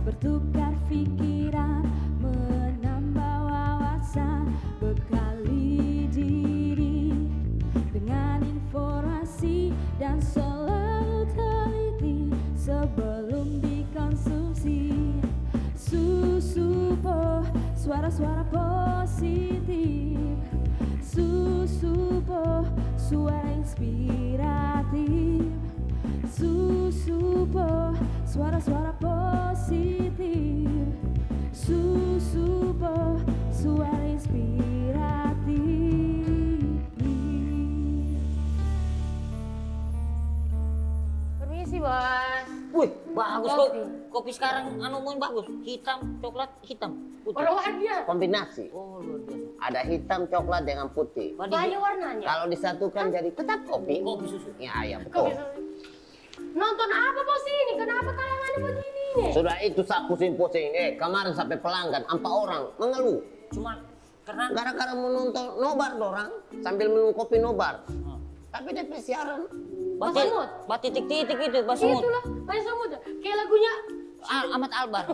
bertukar pikiran, menambah wawasan, bekali diri dengan informasi dan selalu teliti sebelum dikonsumsi. Susupo, suara-suara positif. Susupo, suara inspiratif. Susupo, suara-suara positif. Susupo, suara inspiratif. Permisi, Bos. Wih, bagus kok. Kopi. Kopi sekarang mau bagus. Hitam, coklat, hitam, putih. Warna-warninya. Kombinasi. Oh, luar biasa. Ada hitam, coklat dengan putih. Banyak warnanya. Kalau disatukan jadi tetap kopi. Kopi susu. Ya, Kok betul. bisa? Nonton apa Bos ini? Kenapa tayangannya begini nih? Sudah itu sak pusing-pusing. Kemarin sampai pelanggan, 4 orang mengeluh. Cuma karena Gara-gara menonton nobar dorang sambil minum kopi nobar. Tapi dia siaran. bati, Semut. bati titik-titik itu, Bas Semut. Itulah, Mas Semut. Kayak lagunya Ahmad Albar.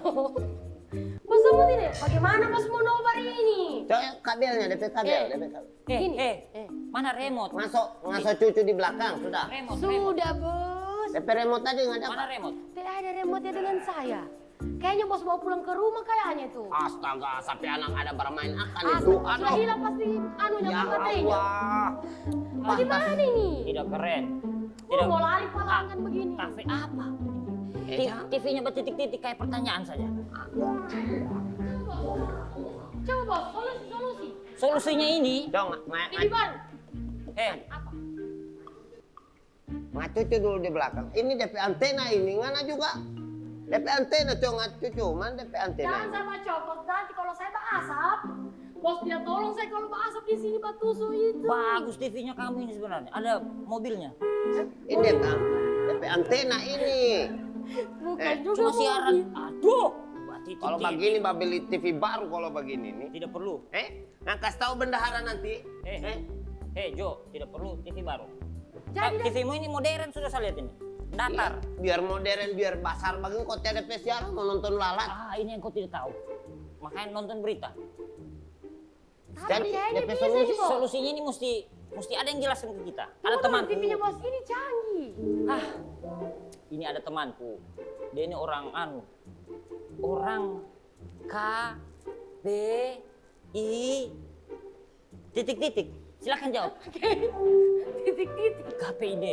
Mas Semut ini. Bagaimana Mas mau nobar ini? Coba kabelnya, DP kabel, Eh. DP kabel. Gini. Mana remote? Masuk cucu di belakang, sudah. Remote. Sudah Bos. DP remote tadi nggak Mana dapat. remote? Tidak ada remote dengan saya. Kayaknya Bos mau pulang ke rumah kayaknya tuh. Astaga, sampai anak ada bermain akan Ah, itu. sudah hilang pasti anunya Ya baterainya. Allah. Bagaimana ini? Tidak keren. Oh, mau lari pelanggan begini. Kafe apa? Ya. TV-nya bertitik-titik kayak pertanyaan saja. Coba Bos, solusi. Solusinya ini, Dong, Ini baru. apa? ngacucu dulu di belakang. Ini DP antena ini, ngana juga. DP antena tuh ngacucu, mana DP antena Jangan ini? sama copot nanti kalau saya berasap. Bos dia tolong saya kalau berasap di sini batusu itu. Bagus TV-nya kamu ini sebenarnya. Ada mobilnya. Ini DP antena ini. Bukan juga Cuma siaran. mobil. Aduh. Berarti Kalau begini mbak beli TV baru kalau begini nih. tidak perlu. Nah kasih tahu bendahara nanti. Jo, tidak perlu TV baru. Jadi TV-mu ini modern sudah saya lihat ini. Datar. Biar modern, biar basar begini kok tiada DP siaran mau nonton lalat. Ah, ini yang kau tidak tahu. Makanya nonton berita. Jadi kayaknya DP bisa solusi. nih, Bos. Solusinya ini mesti ada yang jelaskan ke kita. Ada Tunggu, temanku. TV-nya Bos ini canggih. Ah, ini ada temanku. Dia ini orang K B I titik-titik. Silakan jawab. Titik-titik. KPID.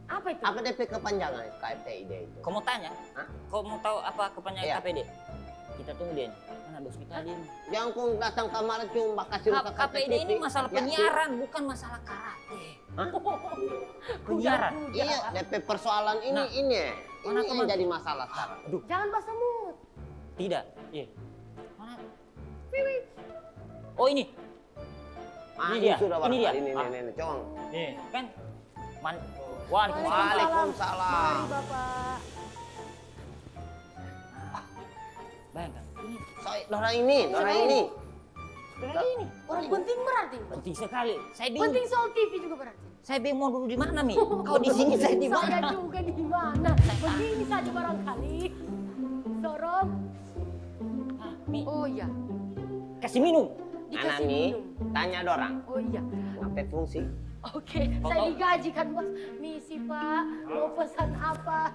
Apa itu? Apa DP kepanjangan KPID itu? Kau mau tanya? Hah? Kau mau tahu apa kepanjangan Iya. KPD? Kita tunggu dia. Mana bos kita dia? Jangan kau datang kamar cuma kasih luka KPD ini masalah penyiaran, bukan masalah karate. Penyiaran. Iya, DP persoalan ini Nah, ini mana yang teman? jadi masalah sekarang. Aduh, Jangan Bos Semut. tidak. Iya. Mana? Oh ini. Ini dia. Sudah Ini dia. Ini, Ah. ini, cong. Nih, kan. Waalaikumsalam. Waalaikumsalam. Mari Bapak. Bayangkan, ini Orang ini. ini. Orang penting berarti. Penting sekali. Saya bingung. Penting soal TV juga berarti. Saya bingung mau duduk di mana, Mi? Kau di sini, saya di Saya mana? juga di mana. Begini saja barangkali. Sorong. Ah, Mi, Oh iya. kasih minum. Dikasih Anami, minum. tanya dorang. Oh iya. Apa fungsi? Oke, saya digaji kan Bos. Misi Pak, mau pesan apa?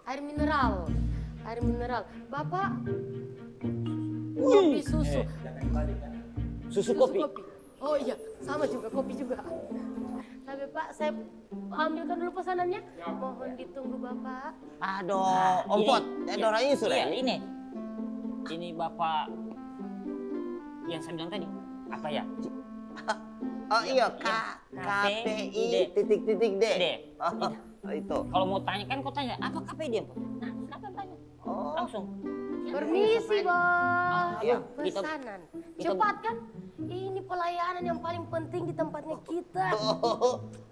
Air mineral. Air mineral. Bapak kopi susu. Susu kopi. Oh iya, sama juga kopi juga. Tapi Pak, saya ambilkan dulu pesanannya. Mohon ditunggu Bapak. Aduh, ompot. Dorang ini sudah Iya, ini. ini. Ini Bapak yang saya bilang tadi. Apa ya? Oh iya, KPID. titik-titik D. D. Oh, itu. Kalau mau tanya kan kau tanya, apa KPD? Nah, silakan tanya. Oh. Langsung. Permisi Bos. Iya, kita- Pesanan. kita- Cepat kan? Ini pelayanan yang paling penting di tempatnya kita.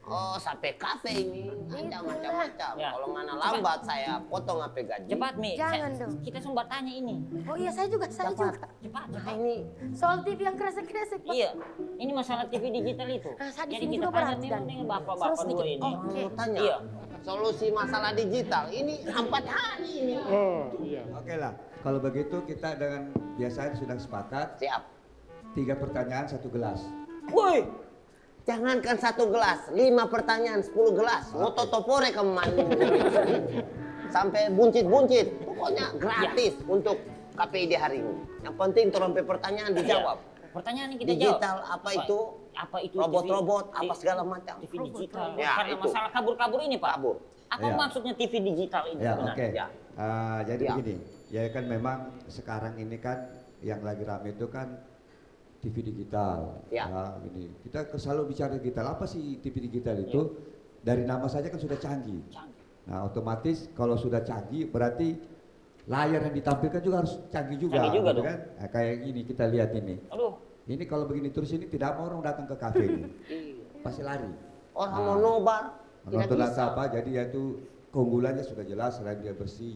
Oh, sampai kafe ini. Ada macam-macam. Ya. Kalau mana lambat saya potong apa gaji. Cepat, Mi. Jangan dong. Kita sempat tanya ini. Oh iya, saya juga. Cepat. Nah, ini Soal TV yang kresek-kresek, Pak. Iya. Ini masalah TV digital itu. Nah, saya di Jadi sini kita juga tanya berarti, nih Dan. dengan bapak-bapak Salah dua sedikit. ini. Oke. mau tanya. Iya. solusi masalah digital ini 4 hari ini. Oh, iya. Oke lah, kalau begitu kita dengan biasanya sudah sepakat Siap. 3 pertanyaan 1 gelas. Woi, Jangankan 1 gelas, 5 pertanyaan 10 gelas. Ngotot topore kemana? Sampai buncit-buncit. Pokoknya gratis untuk KPID hari ini. Yang penting terompe pertanyaan dijawab. pertanyaan yang kita Digital jawab. apa itu? Apa itu? Robot-robot, TV? apa segala macam. TV digital. Ya, Karena itu. masalah kabur-kabur ini, Pak. Kabur. Apa Ya. maksudnya TV digital ini Ya, sebenarnya? oke. Ya. Jadi Ya. begini, ya kan memang sekarang ini kan yang lagi rame itu kan TV digital. Ya. Gini. Kita selalu bicara digital. Apa sih TV digital itu? Dari nama saja kan sudah canggih. Canggih. Nah, otomatis kalau sudah canggih berarti layar yang ditampilkan juga harus canggih juga. Canggih juga gitu dong. kan? Nah, kayak gini kita lihat ini. Aduh, Ini kalau begini terus ini tidak mau orang datang ke kafe ini. Pasti lari. Orang mau nobar, tidak Nonton bisa. apa? Jadi ya itu keunggulannya sudah jelas, selain dia bersih,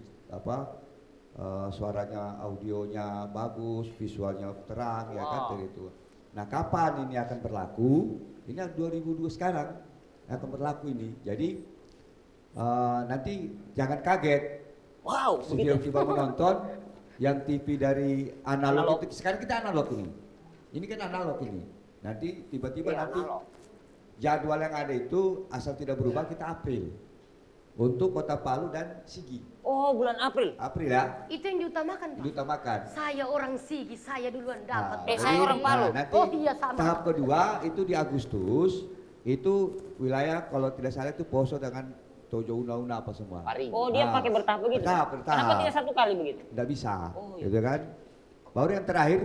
suaranya, audionya bagus, visualnya terang, ya kan dari itu. Nah, kapan ini akan berlaku? Ini 2002 sekarang akan berlaku ini. Jadi nanti jangan kaget wow, begitu. tiba-tiba menonton yang TV dari analog, Analog. itu sekarang kita analog ini. Ini kan analog ini. Nanti tiba-tiba Iya, nanti analog. jadwal yang ada itu asal tidak berubah kita April untuk Kota Palu dan Sigi. Oh, bulan April. April ya, Itu yang diutamakan, Pak. diutamakan. Saya orang Sigi, saya duluan dapat. Eh, saya jadi, orang Palu. nanti Oh, iya, sama. tahap kedua itu di Agustus, itu wilayah kalau tidak salah itu Poso dengan Tojo Una apa semua. Pari. Oh, dia pakai bertahap begitu? Bertahap. Kenapa tidak satu kali begitu? Tidak bisa, Oh, iya. gitu kan. Baru yang terakhir,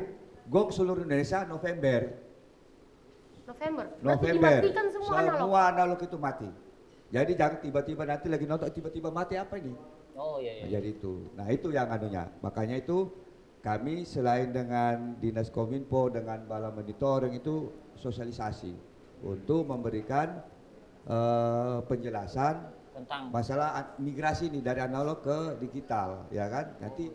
GOG seluruh Indonesia November. November. Berarti November. dimatikan semua analog. Semua analog itu mati. Jadi jangan tiba-tiba nanti lagi nonton tiba-tiba mati apa ini? Oh, iya, Nah, iya. jadi itu. Nah, itu yang anunya. Makanya itu kami selain dengan Dinas Kominfo dengan Bala Monitoring itu sosialisasi untuk memberikan penjelasan Tentang masalah migrasi nih dari analog ke digital, ya kan? Nanti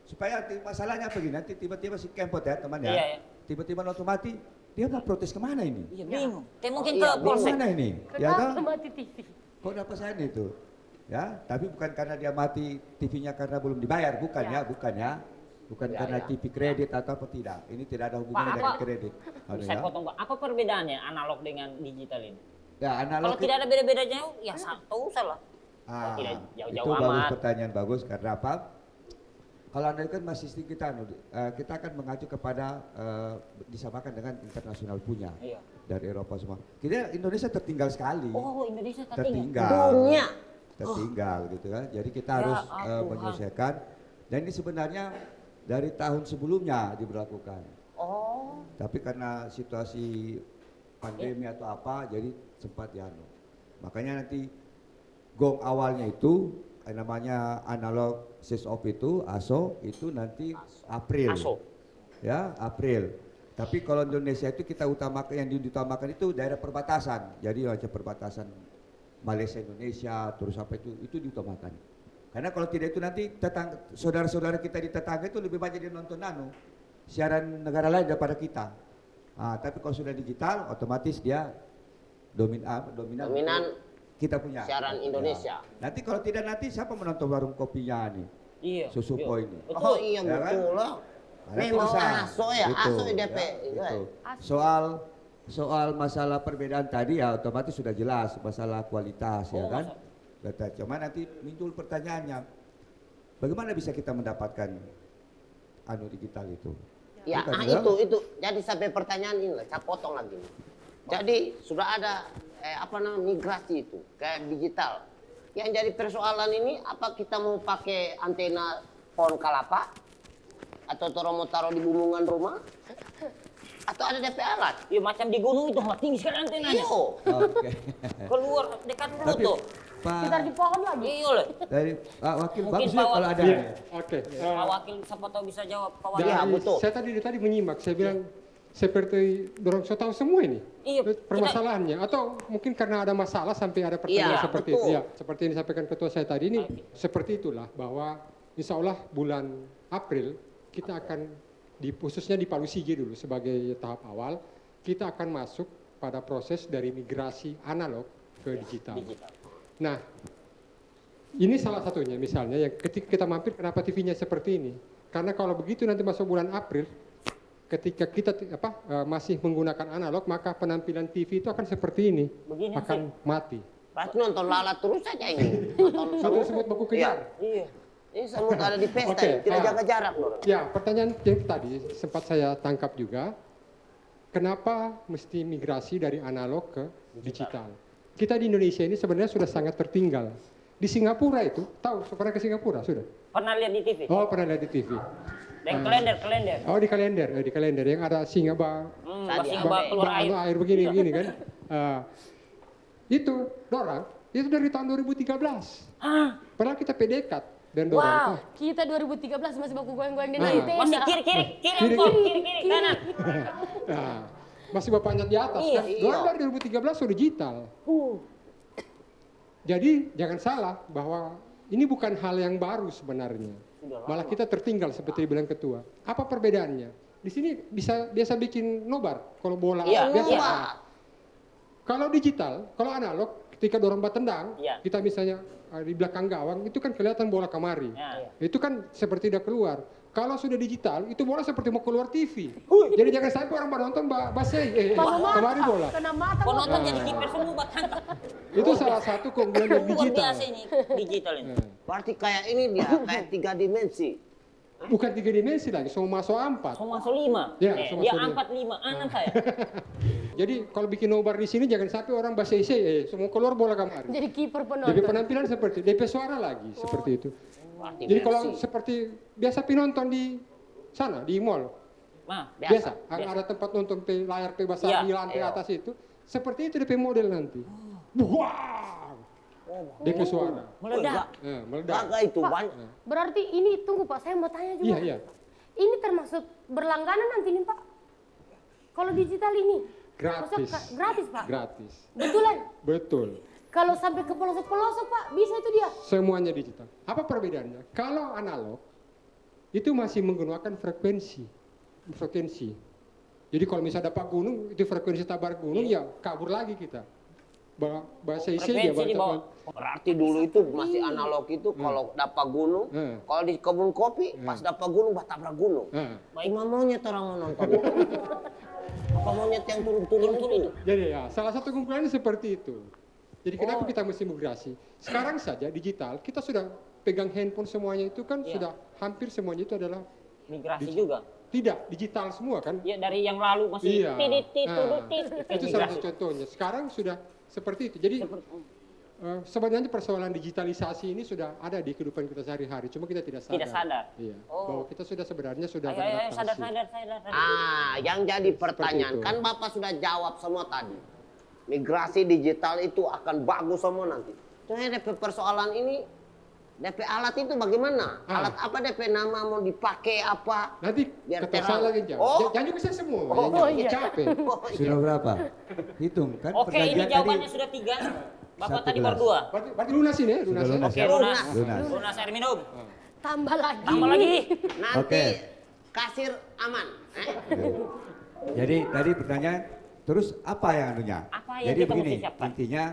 supaya nanti masalahnya apa gini? Nanti tiba-tiba si Kempot ya teman ya, Iya, iya. tiba-tiba nonton mati, dia mau protes kemana ini? iya, bingung. Teh mungkin iya, ke polsek. Kemana ini? Ya Kenapa kan? mati TV? Kok dapat saya itu? Ya, tapi bukan karena dia mati TV-nya karena belum dibayar, bukan ya, bukan ya. Bukan Ya, karena ya. TV kredit atau apa tidak. Ini tidak ada hubungannya Pak, dengan apa- kredit. Anu Saya ya. potong, Pak. Apa perbedaannya analog dengan digital ini? Ya, Kalau analog tidak ada beda-bedanya, ya satu salah. tidak itu jauh-jauh bagus, amat. pertanyaan bagus karena apa? Kalau anda kan masih sistem kita, kita akan mengacu kepada disamakan dengan internasional punya Iya. dari Eropa semua. Kita Indonesia tertinggal sekali, Oh, Indonesia tertinggal. tertinggal, Dunia. tertinggal gitu kan. Jadi kita Ya harus Tuhan. menyelesaikan. Dan ini sebenarnya dari tahun sebelumnya diberlakukan. Oh, Tapi karena situasi pandemi atau apa, jadi sempat dianu. Makanya nanti gong awalnya itu namanya analog sys off itu ASO itu nanti April. ASO. Ya, April. Tapi kalau Indonesia itu kita utamakan yang diutamakan itu daerah perbatasan. Jadi macam perbatasan Malaysia Indonesia terus apa itu diutamakan. Karena kalau tidak itu nanti saudara-saudara kita di tetangga itu lebih banyak dia nonton siaran negara lain daripada kita. Tapi kalau sudah digital otomatis dia dominan dominan kita punya siaran Indonesia. Ya. Nanti kalau tidak nanti siapa menonton warung kopinya nih? Iya. Susu iya. Poi ini. Betul. Oh iya Ya kan? betul lah. Karena Memang bisa. ASO ya, Gitu, ASO DP. ya, Itu gitu. kan. Soal masalah perbedaan tadi ya otomatis sudah jelas masalah kualitas ya Oh, kan. Cuma nanti muncul pertanyaannya, bagaimana bisa kita mendapatkan digital itu? Ya, Bukan, itu. Jadi sampai pertanyaan ini lah, saya potong lagi. Jadi sudah ada migrasi itu ke digital. Yang jadi persoalan ini apa kita mau pakai antena pohon kelapa atau mau taruh di bumbungan rumah atau ada DP alat? Iya, macam di gunung itu mah tinggi sekali antenanya. Iyo. Oke. Keluar dekat Tapi mulut tuh. Kita di Pak pohon lagi. Iya loh. dari Pak Wakil Mungkin bagus Pak ya kalau Wakil. ada. Iya, oke. Pak Wakil siapa tahu bisa jawab. Pak Wakil. Iya, betul. Saya tadi menyimak, saya bilang seperti dorong so tahu semua ini. Iya, Permasalahannya atau mungkin karena ada masalah sampai ada pertanyaan Iya, seperti betul. itu. Ya, seperti yang disampaikan ketua saya tadi ini seperti itulah bahwa insya Allah bulan April kita akan khususnya di Palu Sigi dulu sebagai tahap awal kita akan masuk pada proses dari migrasi analog ke digital. Digital. Nah, Ini salah satunya misalnya yang ketika kita mampir kenapa TV-nya seperti ini. Karena kalau begitu nanti masuk bulan April, ketika kita masih menggunakan analog, maka penampilan TV itu akan seperti ini, Begini akan mati. Berarti nonton lalat terus saja ini. Nonton Satu semut baku kejar. Iya. Ini semut ada di pesta, Oke, ini. Tidak jaga jarak loh. Ya, pertanyaan yang tadi sempat saya tangkap juga, kenapa mesti migrasi dari analog ke digital? Kita di Indonesia ini sebenarnya sudah sangat tertinggal. Di Singapura itu, tahu pernah ke Singapura sudah? Pernah lihat di TV? Oh, pernah lihat di TV. Dan kalender. Oh, di kalender yang ada singa Singa keluar air. air begini kan. Itu dorang itu dari tahun 2013. Padahal kita pedekat dan dorang. Wow, kita 2013 masih baku goyang-goyang di Nah. tenda. Masih kiri, kanan. Nah, masih bapaknya di atas Iya, kan. Dorang dari 2013 sudah digital. Jadi jangan salah bahwa ini bukan hal yang baru sebenarnya. Malah kita tertinggal seperti dibilang ketua. Apa perbedaannya? Di sini biasa bikin nobar kalau bola Iya, biasa. iya. Kalau digital, kalau analog ketika dorong bat tendang, Iya. kita misalnya di belakang gawang itu kan kelihatan bola kemari. Ya. Itu kan seperti tidak keluar. Kalau sudah digital, itu bola seperti mau keluar TV. Jadi jangan sampai orang menonton kemari bola. Kena mata. Penonton Nah. jadi kiper semua bahkan. Itu salah satu keunggulan dari Luar digital. biasa ini digital ini. Nah, Berarti kayak ini dia, kayak 3 dimensi. bukan 3 dimensi lagi, semua masuk 4. Semua masuk 5. Ya, Dia semua masuk 5. 4 5, 6 saya. Jadi kalau bikin nobar di sini jangan sampai orang bahasa semua keluar bola kemari. Jadi kiper Jadi penonton. penampilan seperti DP suara lagi seperti itu. Berarti Jadi kalau versi. seperti biasa penonton di sana di mall Nah, biasa, biasa. ada tempat nonton layar besar Iya, di lantai iya. atas itu seperti itu DP model nanti. Wah, DP suara, meledak. meledak. Kagak itu banyak. Berarti ini tunggu Pak, saya mau tanya juga. Iya iya, Ini termasuk berlangganan nanti nih Pak. Kalau digital ini gratis, gratis Pak. gratis, Betulan. betul. Kalau sampai ke pelosok-pelosok Pak, bisa itu dia. Semuanya digital. Apa perbedaannya? Kalau analog itu masih menggunakan frekuensi. Jadi kalau misalnya dapat gunung, itu frekuensi tabar gunung, ya kabur lagi kita. Bahasa isi dia Frekuensi di bawah. Berarti dulu itu masih analog itu kalau dapat gunung, kalau di kebun kopi pas dapat gunung tabrak gunung. Cuma monyet orang mau nonton. Apa monyet yang turun-turun itu? Jadi ya, salah satu keunggulannya seperti itu. Jadi kenapa kita mesti migrasi? Sekarang saja digital, kita sudah pegang handphone semuanya itu kan sudah hampir semuanya itu adalah Migrasi juga. tidak digital semua kan? Ya dari yang lalu masih Iya. titit Nah, tudutit. itu salah satu contohnya. Sekarang sudah seperti itu. Jadi sebenarnya persoalan digitalisasi ini sudah ada di kehidupan kita sehari-hari. Cuma kita tidak sadar. Tidak sadar. Iya. Oh. Bahwa kita sudah sebenarnya sudah Ayo, beradaptasi. sadar. Yang jadi pertanyaan itu. kan Bapak sudah jawab semua tadi. Migrasi digital itu akan bagus semua nanti. Cuma DP persoalan ini, DP alat itu bagaimana? Alat apa DP nama mau dipakai apa? Nanti Biar ketua saya terang. lagi jawab. Oh. Jangan juga saya semua. Oh, iya. Capek. Sudah berapa? Hitung kan Oke, ini perjanjian jawabannya tadi sudah 3. Bapak Satu tadi gelas. baru 2. Berarti lunas ini ya? Lunas. sudah lunas Oke, ya? lunas. Lunas. Lunas air minum. Tambah lagi. Tambah lagi. Nanti Oke. kasir aman. Jadi tadi pertanyaan, terus apa yang anunya? Apa yang Jadi kita begini, mesti siapkan? intinya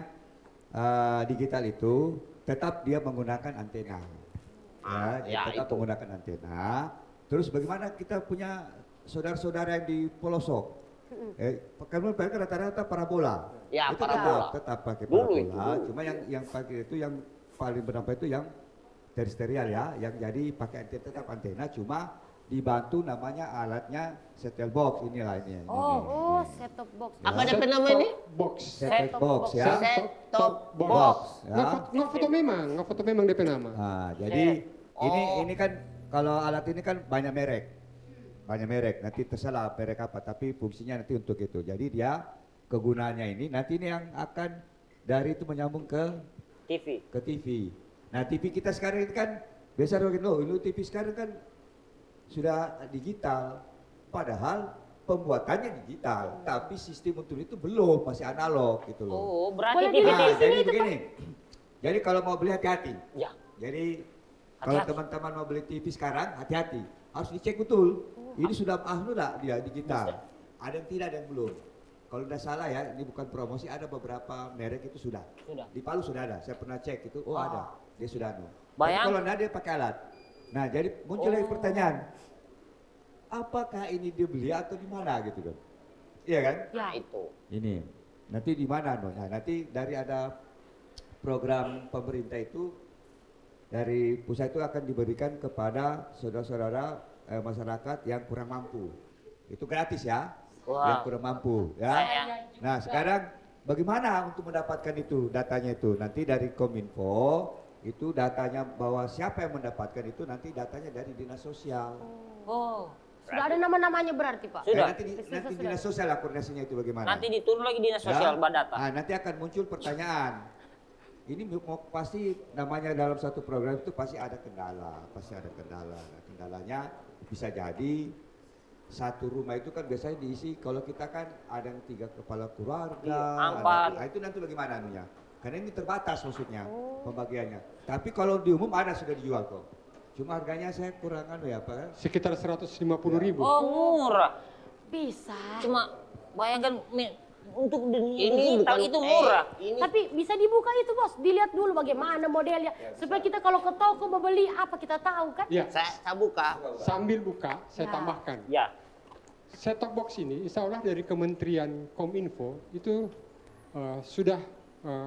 digital itu tetap dia menggunakan antena. Ya, Tetap itu. menggunakan antena. Terus bagaimana kita punya saudara-saudara yang di pelosok? Karena mereka rata-rata parabola. Ya, itu parabola. tetap pakai Dulu parabola. itu. Cuma yang pakai itu yang paling berdampak itu yang terestrial ya, yang jadi pakai antena, tetap antena, cuma dibantu namanya alatnya set-top box inilah ini. Oh, set top box. Apa DP nama ini? Box. Set-top box ya. Set-top box. box. Ya. Ngefoto memang DP nama. Nah, jadi ini kan kalau alat ini kan banyak merek. Banyak merek. Nanti terserah merek apa, tapi fungsinya nanti untuk itu. Jadi dia kegunaannya ini nanti ini yang akan dari itu menyambung ke TV. Nah, TV kita sekarang ini kan biasa loh, TV sekarang kan sudah digital. Padahal pembuatannya digital, tapi sistem untuk itu belum, masih analog gitu loh. Oh, berarti Boleh TV. Nah, jadi begini. Jadi kalau mau beli hati-hati. Ya. Jadi kalau Hati-hati. teman-teman mau beli TV sekarang, hati-hati. Harus dicek betul. Ini sudah dia digital. Ada yang tidak, ada yang belum. kalau tidak salah ya, ini bukan promosi, ada beberapa merek itu sudah. Sudah. Di Palu sudah ada, saya pernah cek itu, ada, dia sudah anu. Tapi Bayang. kalau tidak dia pakai alat. Nah jadi muncul lagi pertanyaan, apakah ini dia beli atau di mana gitu kan? Iya kan? Ya. Itu. Ini, nanti di mana? Nah nanti dari ada program pemerintah itu, dari pusat itu akan diberikan kepada saudara-saudara masyarakat yang kurang mampu. Itu gratis ya, yang kurang mampu ya. Nah sekarang bagaimana untuk mendapatkan itu datanya itu? Nanti dari Kominfo itu datanya bahwa siapa yang mendapatkan itu nanti datanya dari dinas sosial. Oh. Sudah ada nama-namanya berarti Pak? Sudah. Nanti dinas sosial lah koordinasinya itu bagaimana? Nanti diturun lagi dinas sosial Badata. Nah, nanti akan muncul pertanyaan. Ini pasti namanya dalam satu program itu pasti ada kendala, Nah, kendalanya bisa jadi satu rumah itu kan biasanya diisi kalau kita kan ada yang 3 kepala keluarga, nah itu nanti bagaimana anunya? Karena ini terbatas maksudnya pembagiannya. Tapi kalau di umum ada sudah dijual kok. Cuma harganya saya kurang ya Pak. Sekitar 150.000. Oh murah. Bisa. Cuma bayangkan untuk Ini digital bukan itu murah. ini Tapi bisa dibuka itu bos, dilihat dulu bagaimana modelnya. Supaya kita kalau ke toko membeli apa kita tahu kan? Ya, saya buka. sambil buka saya Ya. tambahkan. Ya. Set-top box ini insya Allah dari Kementerian Kominfo itu sudah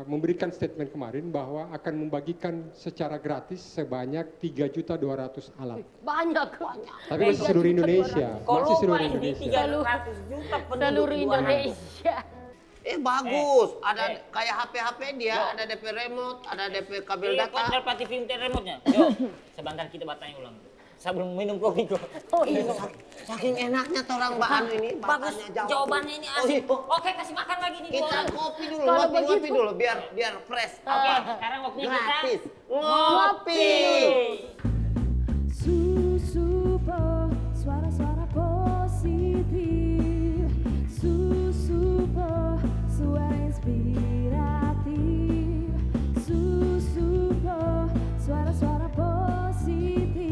memberikan statement kemarin bahwa akan membagikan secara gratis sebanyak 3.200.000 alat. Banyak. Tapi masih seluruh Indonesia, masih seluruh ini Indonesia. 300 juta penduduk Seluruh di luar. Indonesia. Bagus. Ada kayak HP dia, ada DP remote, ada DP kabel Iya, data. kontrol pati film remote-nya. Yo, sebentar kita bertanya ulang. Sebelum minum kopi kok. Oh iya. Saking enaknya orang Baan ini, Bagus, bahasanya Jawa. jawabannya ini asik. Oh, Oke, kasih makan lagi nih. kita orang. kopi dulu, Kalau ngopi begitu- dulu biar fresh. Oke, sekarang waktunya kita Gratis. Ngopi. Susupo, suara-suara positif. Susupo, suara inspiratif. Susupo, suara-suara positif.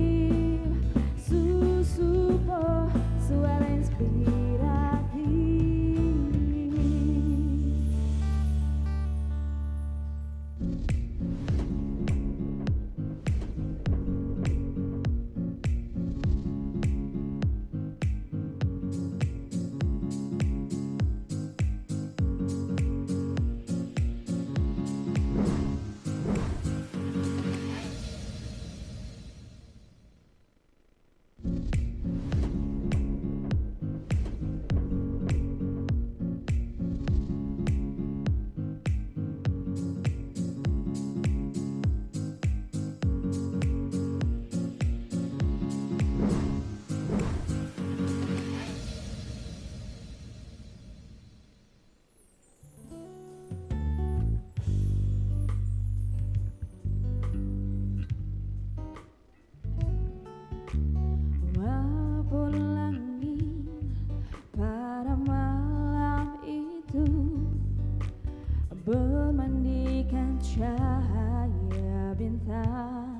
Susupo, suara inspiratif. Walaupun langit pada malam itu bermandikan cahaya bintang,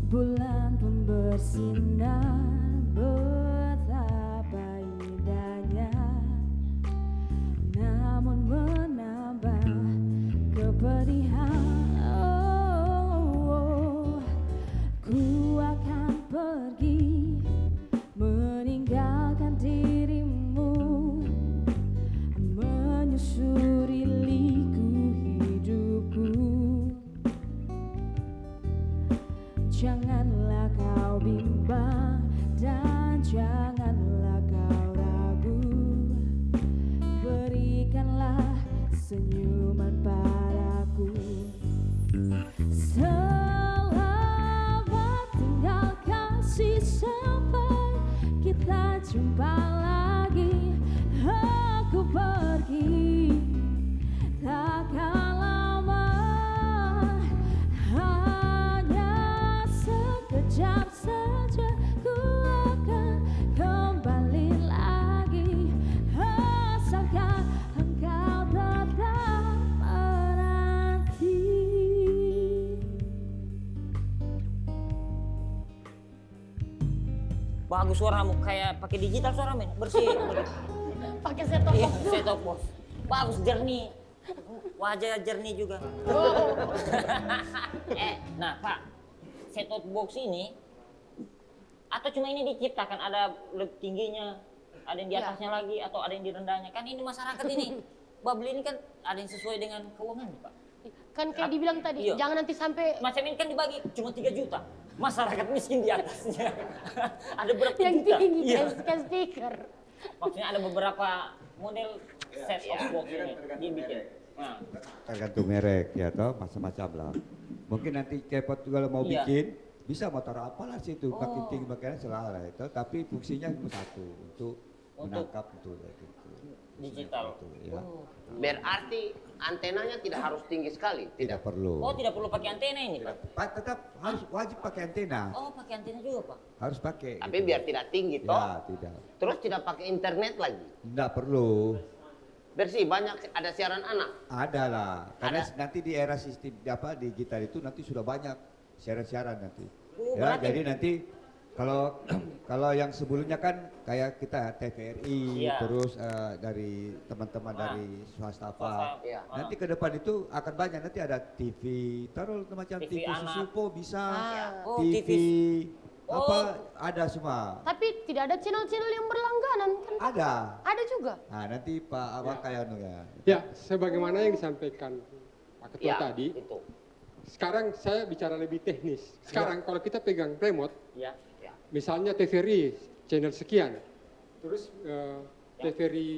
bulan pun bersinar betapa indahnya, namun menambah kepedihan. Ku akan pergi meninggalkan dirimu, menyusuri liku hidupku. Janganlah kau bimbang dan janganlah kau ragu, berikanlah senyuman padaku. Selamat tinggal kasih, sampai kita jumpa lagi. Aku pergi takkan lama, hanya sekejap saja ku akan kembali lagi, asalkan engkau tetap Bagus suaramu, kayak pakai digital suara men, bersih. Pakai set-top Iya, box. set-top box. Bagus, jernih. Wajah jernih juga. Nah Pak, set-top box ini, atau cuma ini diciptakan ada lebih tingginya, ada yang di atasnya lagi, atau ada yang di rendahnya. Kan ini masyarakat ini, beli ini kan ada yang sesuai dengan keuangan Pak. Kan kayak dibilang tadi, Iya. jangan nanti sampai Macam ini kan dibagi cuma 3 juta. Masyarakat miskin di atasnya. Ada berapa yang juta? tinggi Iya. kayak stiker. Maksudnya ada beberapa model set of box ini dibikin. Nah, Tergantung merek ya toh, macam-macam lah. Mungkin nanti Kepot kalau mau Iya. bikin bisa motor apalah situ, makin Oh. tinggi makin selala itu, tapi fungsinya cuma satu untuk menangkap untuk gitu. digital. Itu, ya. Berarti antenanya tidak harus tinggi sekali. Tidak perlu. Oh, tidak perlu pakai antena ini, Pak. Tetap harus wajib pakai antena. Oh, pakai antena juga, Pak. Harus pakai. Tapi gitu. biar tidak tinggi toh. Ya, tidak. Terus tidak pakai internet lagi. Tidak perlu. Bersih, banyak ada siaran anak. Ada lah. Karena Ada. nanti di era sistem apa digital itu nanti sudah banyak siaran-siaran nanti. Oh, Ya, berarti- jadi nanti kalau kalau yang sebelumnya kan kayak kita TVRI, Iya. terus dari teman-teman dari swasta Swasta, iya. Nanti ke depan itu akan banyak, nanti ada TV, taruh macam TV TV anak. Susupo bisa, Oh, TV, TV. apa ada semua. Tapi tidak ada channel-channel yang berlangganan kan? Ada. Ada juga. Nah, nanti Pak Abang kayak ya. Ya, sebagaimana yang disampaikan Pak Ketua Ya, tadi, itu. sekarang saya bicara lebih teknis. Sekarang kalau kita pegang remote, Ya. misalnya TVRI channel sekian, terus TVRI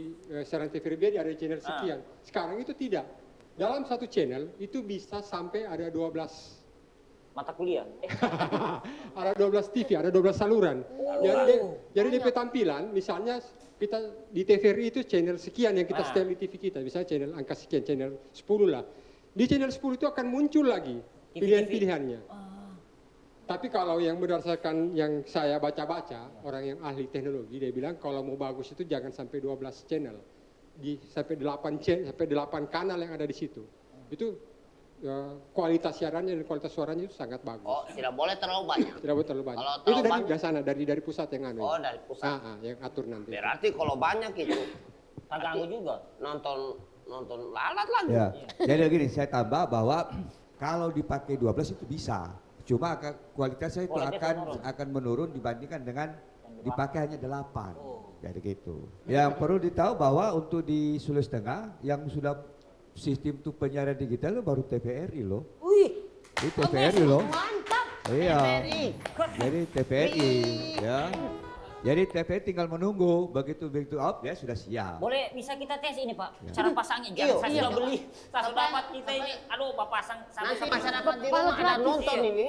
siaran TVRI ada channel sekian. Sekarang itu tidak. Dalam satu channel itu bisa sampai ada 12 Mata kuliah. ada 12 TV, ada 12 saluran. Jadi DP tampilan, misalnya kita di TVRI itu channel sekian yang kita setel di TV kita, misalnya channel angka sekian, channel 10 lah. Di channel 10 itu akan muncul lagi pilihan-pilihannya. Tapi kalau yang berdasarkan yang saya baca-baca, orang yang ahli teknologi, dia bilang kalau mau bagus itu jangan sampai 12 channel. Sampai 8 kanal yang ada di situ. Itu kualitas siarannya dan kualitas suaranya itu sangat bagus. Oh, tidak boleh terlalu banyak. Tidak boleh terlalu banyak. Kalau Itu terlalu dari banyak- sana, dari pusat yang anu. Oh, ya. dari pusat. Yang atur nanti. Berarti kalau banyak itu Terganggu juga. nonton lalat lagi. Ya. Jadi begini, saya tambah bahwa kalau dipakai 12 itu bisa. Cuma kualitasnya itu Kualitasnya akan menurun dibandingkan dengan dipakai hanya 8. Jadi gitu. Yang perlu ditahu bahwa untuk di Sulawesi Tengah yang sudah sistem tuh penyiaran digital itu baru TVRI loh. Wih, Itu TVRI loh. Mantap. Iya. TVRI. Jadi TVRI ya. Jadi TVRI tinggal menunggu begitu out dia sudah siap. boleh bisa kita tes ini, Pak. Cara pasangnya. Jangan saya sudah beli. Saya sudah dapat kita ini. Aduh, Bapak pasang Nanti sampai masyarakat di Kalau rumah ada gratis, nonton iya. ini.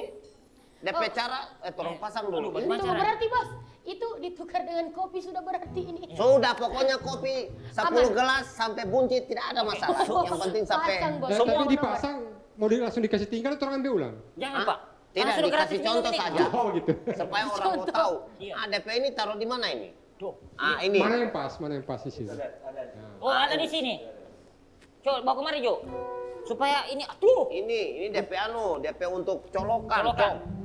DP cara, tolong pasang dulu. Aduh, bagaimana Itu caranya? berarti bos, itu ditukar dengan kopi sudah berarti ini. Sudah, pokoknya kopi 10 gelas sampai buncit tidak ada masalah. Yang penting sampai Pasang, Bos. Dan Semua tapi nomor. dipasang, mau langsung dikasih tinggal atau orang ambil ulang? Jangan, Hah? Pak. Tidak, Karena sudah dikasih gratis minum contoh ini. saja. Oh gitu. Supaya orang mau Contoh. tahu. Iya. DP ini taruh di mana ini? Tuh. Ini. Mana yang pas di sini? Oh, ada di sini. Coba bawa kemari, Jo. Supaya ini tuh. Ini DP DP untuk colokan. Colokan. Cok.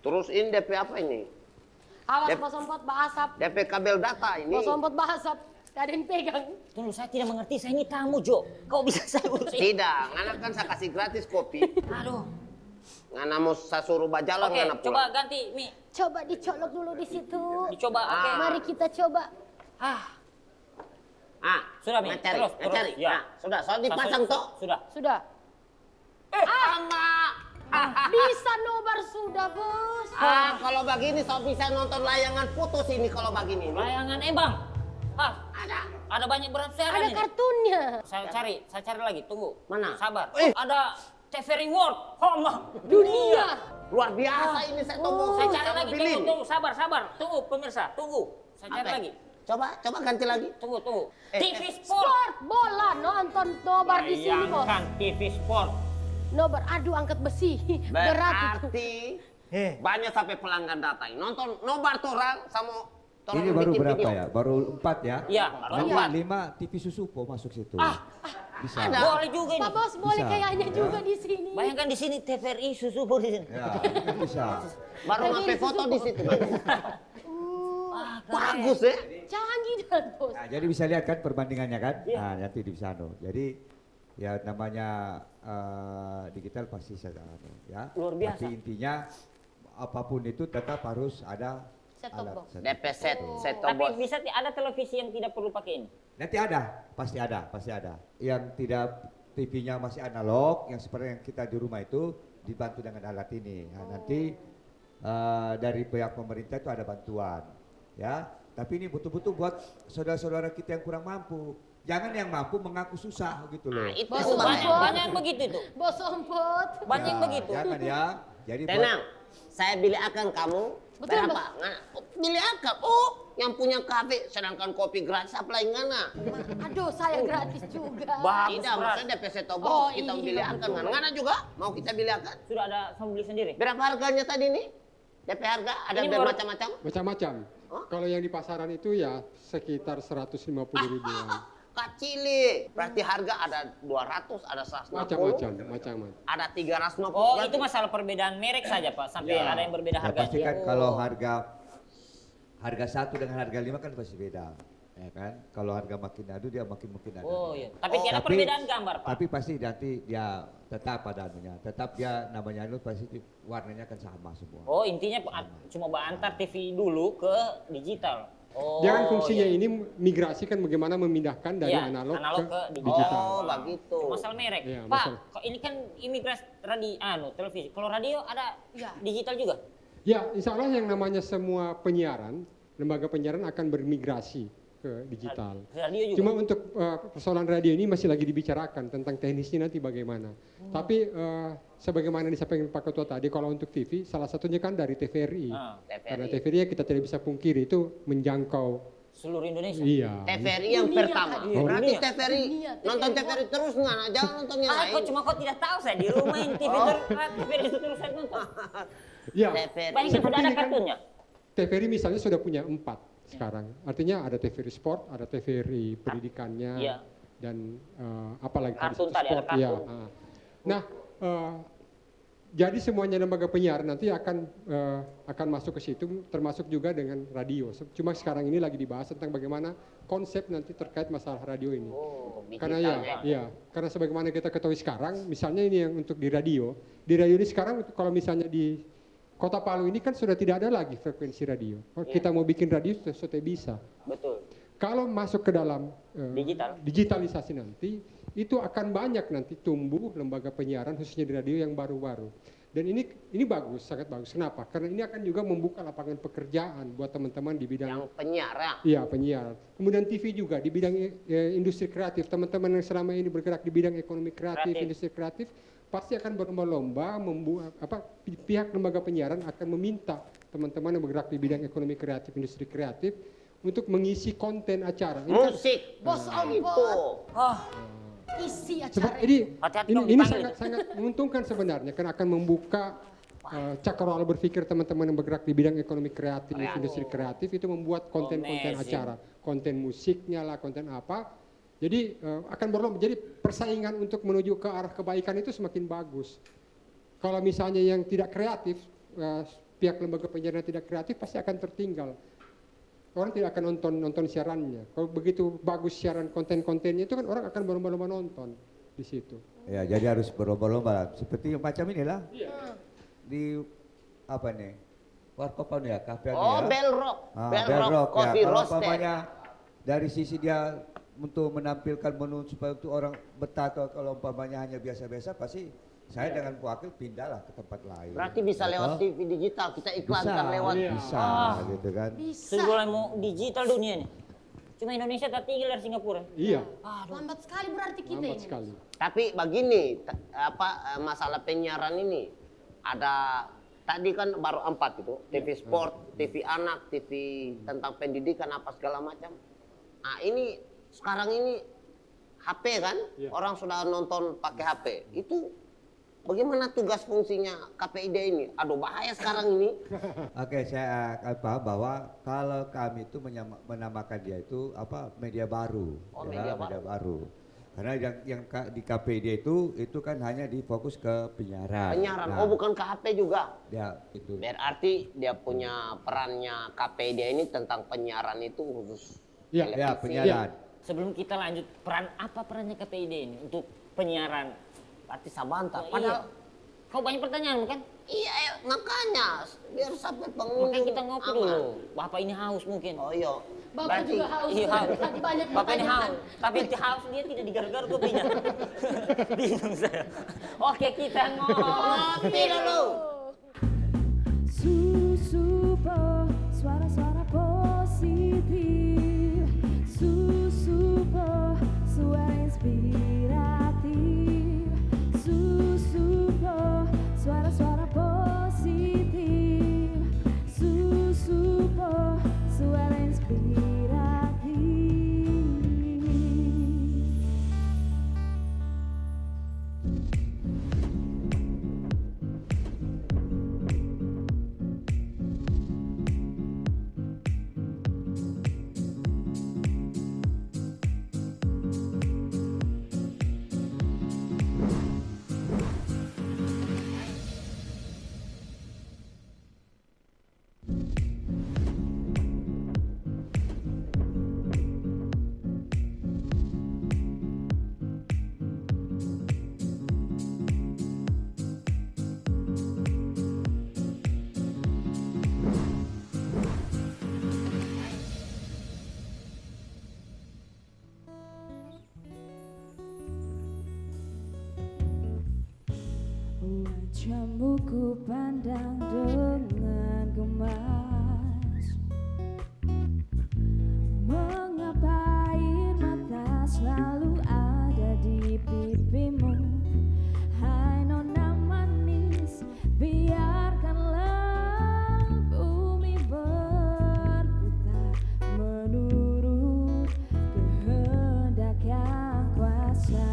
Terus ini DP apa ini? Awas Dep- bos Ompot bahasap. DP kabel data ini. Bos Ompot bahasap. Gak ada yang pegang. Tunggu, saya tidak mengerti. Saya ini tamu, Jo. Kau bisa saya urus ini. Tidak, ngana kan saya kasih gratis kopi. Aduh. Ngana mau saya suruh bajalan Oke, ngana coba pulang. ganti, Mi. Coba dicolok dulu di situ. Dicoba, oke. Mari kita coba. Sudah, Mi. Ngacari, Terus. ngacari. Ya. Nah, sudah, soal dipasang toh. Sudah. Sudah. Ama. Bisa nobar sudah bos. Kalau begini so bisa nonton layangan putus ini kalau begini. Layangan Bang. Ada banyak berat siaran Ada ini. kartunnya. Saya cari lagi. Tunggu. Mana? Sabar. Eh. Ada TV Reward. Dunia. Luar biasa ini saya tunggu. Saya cari lagi. Bilin. Tunggu. Sabar. Tunggu, pemirsa. Tunggu. Saya cari Apa? lagi. Coba ganti lagi. Tunggu. Eh, TV Sport. Sport bola nonton nobar di sini bos. Bayangkan TV Sport. Nobar aduh angkat besi. Berat itu. Berarti banyak sampai pelanggan datang. Nonton nobar tuh orang sama orang Ini baru bikin berapa video. ya? Baru 4 ya? Iya, baru Nanti 4. 5 TV Susupo masuk situ. Bisa. ada. Boleh juga ini. Pak bos boleh Bisa. kayaknya Ya. juga di sini. Bayangkan di sini TVRI Susupo di sini. Ya, itu bisa. Baru Jadi ngapain foto di situ. Bang. Bagus ya. Canggih dan bos. Nah, jadi bisa lihat kan perbandingannya kan? Iya. Nah, nanti di sana. Jadi ya namanya digital pasti saya ya. Luar biasa. Tapi intinya apapun itu tetap harus ada Set top box. DP set top Tapi box. bisa ada televisi yang tidak perlu pakai ini. Nanti ada, pasti ada. Yang tidak TV-nya masih analog, yang seperti yang kita di rumah itu dibantu dengan alat ini. Nah, nanti dari pihak pemerintah itu ada bantuan, ya. Tapi ini betul-betul buat saudara-saudara kita yang kurang mampu. Jangan yang mampu mengaku susah gitu loh. Nah, itu Bos, Banyak, Bos. banyak yang begitu itu. Bos Ompot. Banyak yang Ya, begitu. Jangan ya. Jadi Tenang, saya pilih akan kamu. Betul, Berapa? Pilih akan. Oh, yang punya kafe, sedangkan kopi gratis apa lagi ngana? Aduh, saya gratis juga. Bagus, Tidak, Brat. maksudnya DP set top box Oh, kita iya. pilih akan ngana juga. Mau kita pilih akan. Sudah ada sama beli sendiri. Berapa harganya tadi nih? DP harga ada Ini baru- bermacam-macam. Macam-macam. Hah? Kalau yang di pasaran itu ya sekitar 150 ribuan. Kacili. Berarti harga ada 200, ada 150. Macam-macam. Ada 350. Oh, berarti. itu masalah perbedaan merek saja, Pak. Sampai Ya. ada yang berbeda ya harga. pasti kan kalau harga 1 dengan harga 5 kan pasti beda. Ya kan? Kalau harga makin adu dia makin ada. Oh iya. Tapi tidak ada Tapi- perbedaan gambar, Pak. Tapi pasti nanti dia tetap pada anunya. Tetap dia namanya anu pasti warnanya kan sama semua. Oh, intinya cuma antar TV dulu ke digital. Oh. Dia kan fungsinya ini migrasi kan bagaimana memindahkan dari Iya, analog, analog ke, ke digital. Oh, begitu. Masalah merek. Iya, Pak, masalah. kok ini kan imigrasi televisi. Kalau radio ada Iya. digital juga? Ya, insya Allah yang namanya semua penyiaran, lembaga penyiaran akan bermigrasi ke digital. Radio juga. Cuma untuk persoalan radio ini masih lagi dibicarakan tentang teknisnya nanti bagaimana. Tapi sebagaimana disampaikan Pak Ketua tadi, kalau untuk TV, salah satunya kan dari TVRI. Ah, Karena TVRI. TVRI kita tidak bisa pungkiri itu menjangkau. seluruh Indonesia. Iya. TVRI yang Dunia, pertama. Kak. Berarti Dunia. TVRI Dunia, nonton TVRI. TVRI terus nggak? Jangan nonton yang Ah, lain. kok cuma kok tidak tahu saya di rumah ini TV TV itu terus saya nonton. Ya, TVRI. Banyak yang sudah ada Seperti ini kan. kartunnya. TVRI misalnya sudah punya 4 sekarang. Artinya ada TVRI Sport, ada TVRI pendidikannya, Iya. dan apalagi Kartun tadi, ada sport. Ya. kartun. Nah, jadi semuanya lembaga penyiaran nanti akan masuk ke situ, termasuk juga dengan radio. Cuma sekarang ini lagi dibahas tentang bagaimana konsep nanti terkait masalah radio ini. Oh, Karena digital ya, karena sebagaimana kita ketahui sekarang, misalnya ini yang untuk di radio ini sekarang kalau misalnya di Kota Palu ini kan sudah tidak ada lagi frekuensi radio. Kalau kita mau bikin radio sudah bisa. Betul. Kalau masuk ke dalam Digital. digitalisasi nanti, itu akan banyak nanti tumbuh lembaga penyiaran khususnya di radio yang baru-baru. Dan ini bagus, sangat bagus. Kenapa? Karena ini akan juga membuka lapangan pekerjaan buat teman-teman di bidang yang penyiar ya. iya penyiaran. Kemudian TV juga di bidang industri kreatif. Teman-teman yang selama ini bergerak di bidang ekonomi kreatif, Kreatif. industri kreatif pasti akan berlomba-lomba pihak lembaga penyiaran akan meminta teman-teman yang bergerak di bidang ekonomi kreatif, industri kreatif untuk mengisi konten acara. Ini kan- Musik. Bos Itu. Ompot. Oh, Isi Sebab acara. Hati-hati ini dong dipanggil sangat menguntungkan sebenarnya karena akan membuka cakrawala berpikir teman-teman yang bergerak di bidang ekonomi kreatif, industri kreatif itu membuat konten-konten Amazing. acara, konten musiknya lah, konten apa. Jadi akan berlomba. Jadi persaingan untuk menuju ke arah kebaikan itu semakin bagus. Kalau misalnya yang tidak kreatif, pihak lembaga penyiaran yang tidak kreatif pasti akan tertinggal. Orang tidak akan nonton siarannya. Kalau begitu bagus siaran konten-kontennya itu kan orang akan berlomba-lomba nonton di situ. Ya, jadi harus berlomba-lomba seperti macam inilah. Di apa nih? Warkop ya, kafe Oh, ya. Bell Rock. Ah, Bell Bell Rock Rock, ya. Coffee Kalau Roaster. umpamanya dari sisi dia untuk menampilkan menu supaya untuk orang betah atau kalau umpamanya hanya biasa-biasa pasti saya dengan wakil pindahlah ke tempat lain. Berarti bisa lewat Betul? TV digital, kita Bisa, iklankan lewat. bisa gitu kan. Bisa. sudah mau digital dunia nih. Cuma Indonesia tertinggal dari Singapura. Iya, Lambat sekali berarti kita lambat ini. sekali. Tapi begini, masalah penyiaran ini ada tadi kan baru 4 itu, TV sport, TV anak, TV tentang pendidikan apa segala macam. Nah, ini sekarang ini HP kan, Iya. orang sudah nonton pakai HP. Itu bagaimana tugas fungsinya KPID ini? Aduh, bahaya sekarang ini. Oke, saya paham bahwa kalau kami itu menamakan dia itu apa media baru, Oh, ya, media baru. Karena di KPD itu kan hanya difokus ke penyiaran. Penyiaran, Nah, oh bukan ke HP juga. ya itu. Berarti dia punya perannya KPD ini tentang penyiaran itu khusus. Ya, Ya, penyiaran. Sebelum kita lanjut, perannya KPID ini untuk penyiaran? Berarti Sabanta. Iya. Padahal Kau banyak pertanyaan kan? iya makanya biar sampai Makanya pengunjung kita ngopi aman. dulu. Bapak ini haus mungkin. Oh iya. Bapak Berarti juga haus. Iya haus. Tadi banyak Bapak ini pertanyaan. haus. Tapi yang haus dia tidak digar-gar kopinya. Bingung saya. Oke kita ngopi dulu. Susupo, suara-suara positif. Susupo, suara inspiratif. Susupo, suara-suara positif. Susupo, suara inspiratif. Wajahmu ku pandang dengan gemas. Mengapa air mata selalu ada di pipimu? Hai nona manis, biarkanlah bumi berputar menurut kehendak yang kuasa.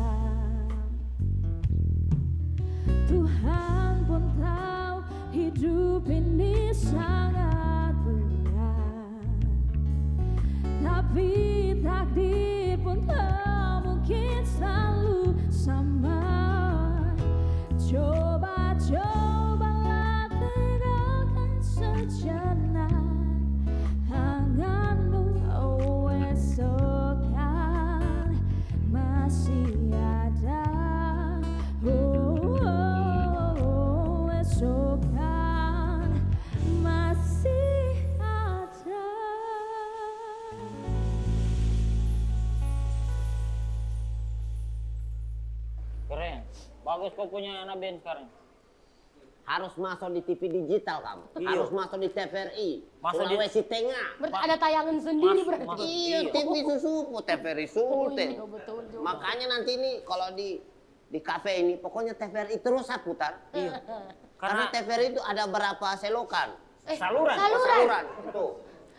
Tuhan pun tahu hidup ini sangat berat, tapi takdir pun tak mungkin selalu sama. Cobalah tinggalkan sejenak hangatmu, oh esok kan masih ada. Esok kan masih ada. Keren. Bagus kau punya anak band sekarang. harus masuk di TV digital kamu. Iya. Harus masuk di TVRI. Masuk di- Sulawesi Tengah. Berarti ada tayangan sendiri berarti. Iya, TV Susupu, TVRI Sulteng. Iya, betul juga. Makanya nanti ini kalau di kafe ini pokoknya TVRI terus saya putar. Iya. Karena Karena TVRI itu ada berapa selokan. saluran. Saluran. Tuh.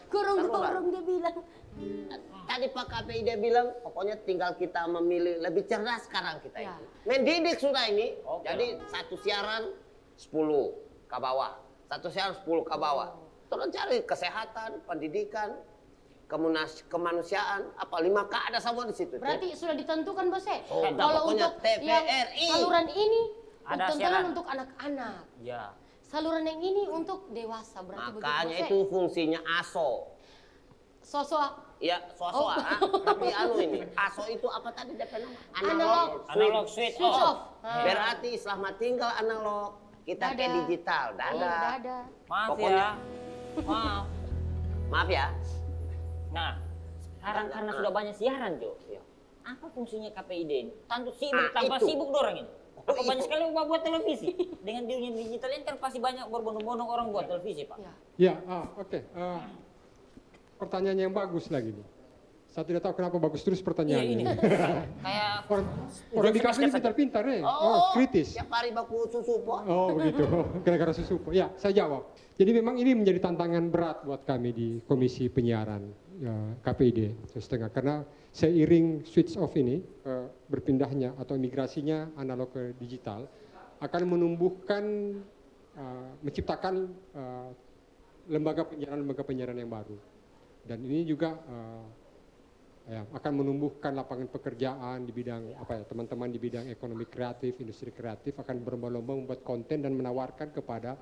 Kurung-kurung dia bilang. Tadi Pak KPI dia bilang pokoknya tinggal kita memilih lebih cerdas sekarang kita Ya. ini. Mendidik sudah ini. Oke. Jadi satu siaran 10 ke bawah. Satu siaran 10 ke bawah. Terus cari kesehatan, pendidikan, kemanusiaan, apa 5K ada semua di situ. Berarti sudah ditentukan bos ya? Oh, Kalau pokoknya untuk yang TVRI. saluran ini Ada tontonan siaran. untuk anak-anak. Ya. Saluran yang ini untuk dewasa berarti Makanya begitu itu bos ya? fungsinya ASO. Sosok Ya, soa-soa. Tapi anu ini, ASO itu apa tadi DP nama? Analog switch switch off. off. Ah. Berarti selamat tinggal analog, kita ke Dadah. digital. Iya, Dadah. dadah. Maaf Pokoknya- ya. Maaf. Maaf ya. Nah, sekarang karena sudah banyak siaran, Jo. Iya. Apa fungsinya KPID ini? Tanpa sibuk, Ah, tanpa itu. sibuk dorang ini. Apa itu. banyak sekali buat televisi. Dengan dunia digital ini kan pasti banyak berbondong-bondong orang buat televisi, Pak. Ya. Ya, oke. Pertanyaan yang bagus lagi nih. Saya tidak tahu kenapa bagus terus Iya pertanyaannya. ini. Kayak Orang di kafe ini pintar-pintar nih. Oh, kritis. Tiap hari baku susu po. Oh begitu, gara-gara susupo. Ya, saya jawab. Jadi memang ini menjadi tantangan berat buat kami di Komisi Penyiaran ya, KPID setengah. Karena seiring switch off ini, berpindahnya atau migrasinya analog ke digital, akan menumbuhkan, menciptakan lembaga penyiaran yang baru. Dan ini juga ya, akan menumbuhkan lapangan pekerjaan di bidang apa ya, teman-teman di bidang ekonomi kreatif, industri kreatif akan berlomba-lomba membuat konten dan menawarkan kepada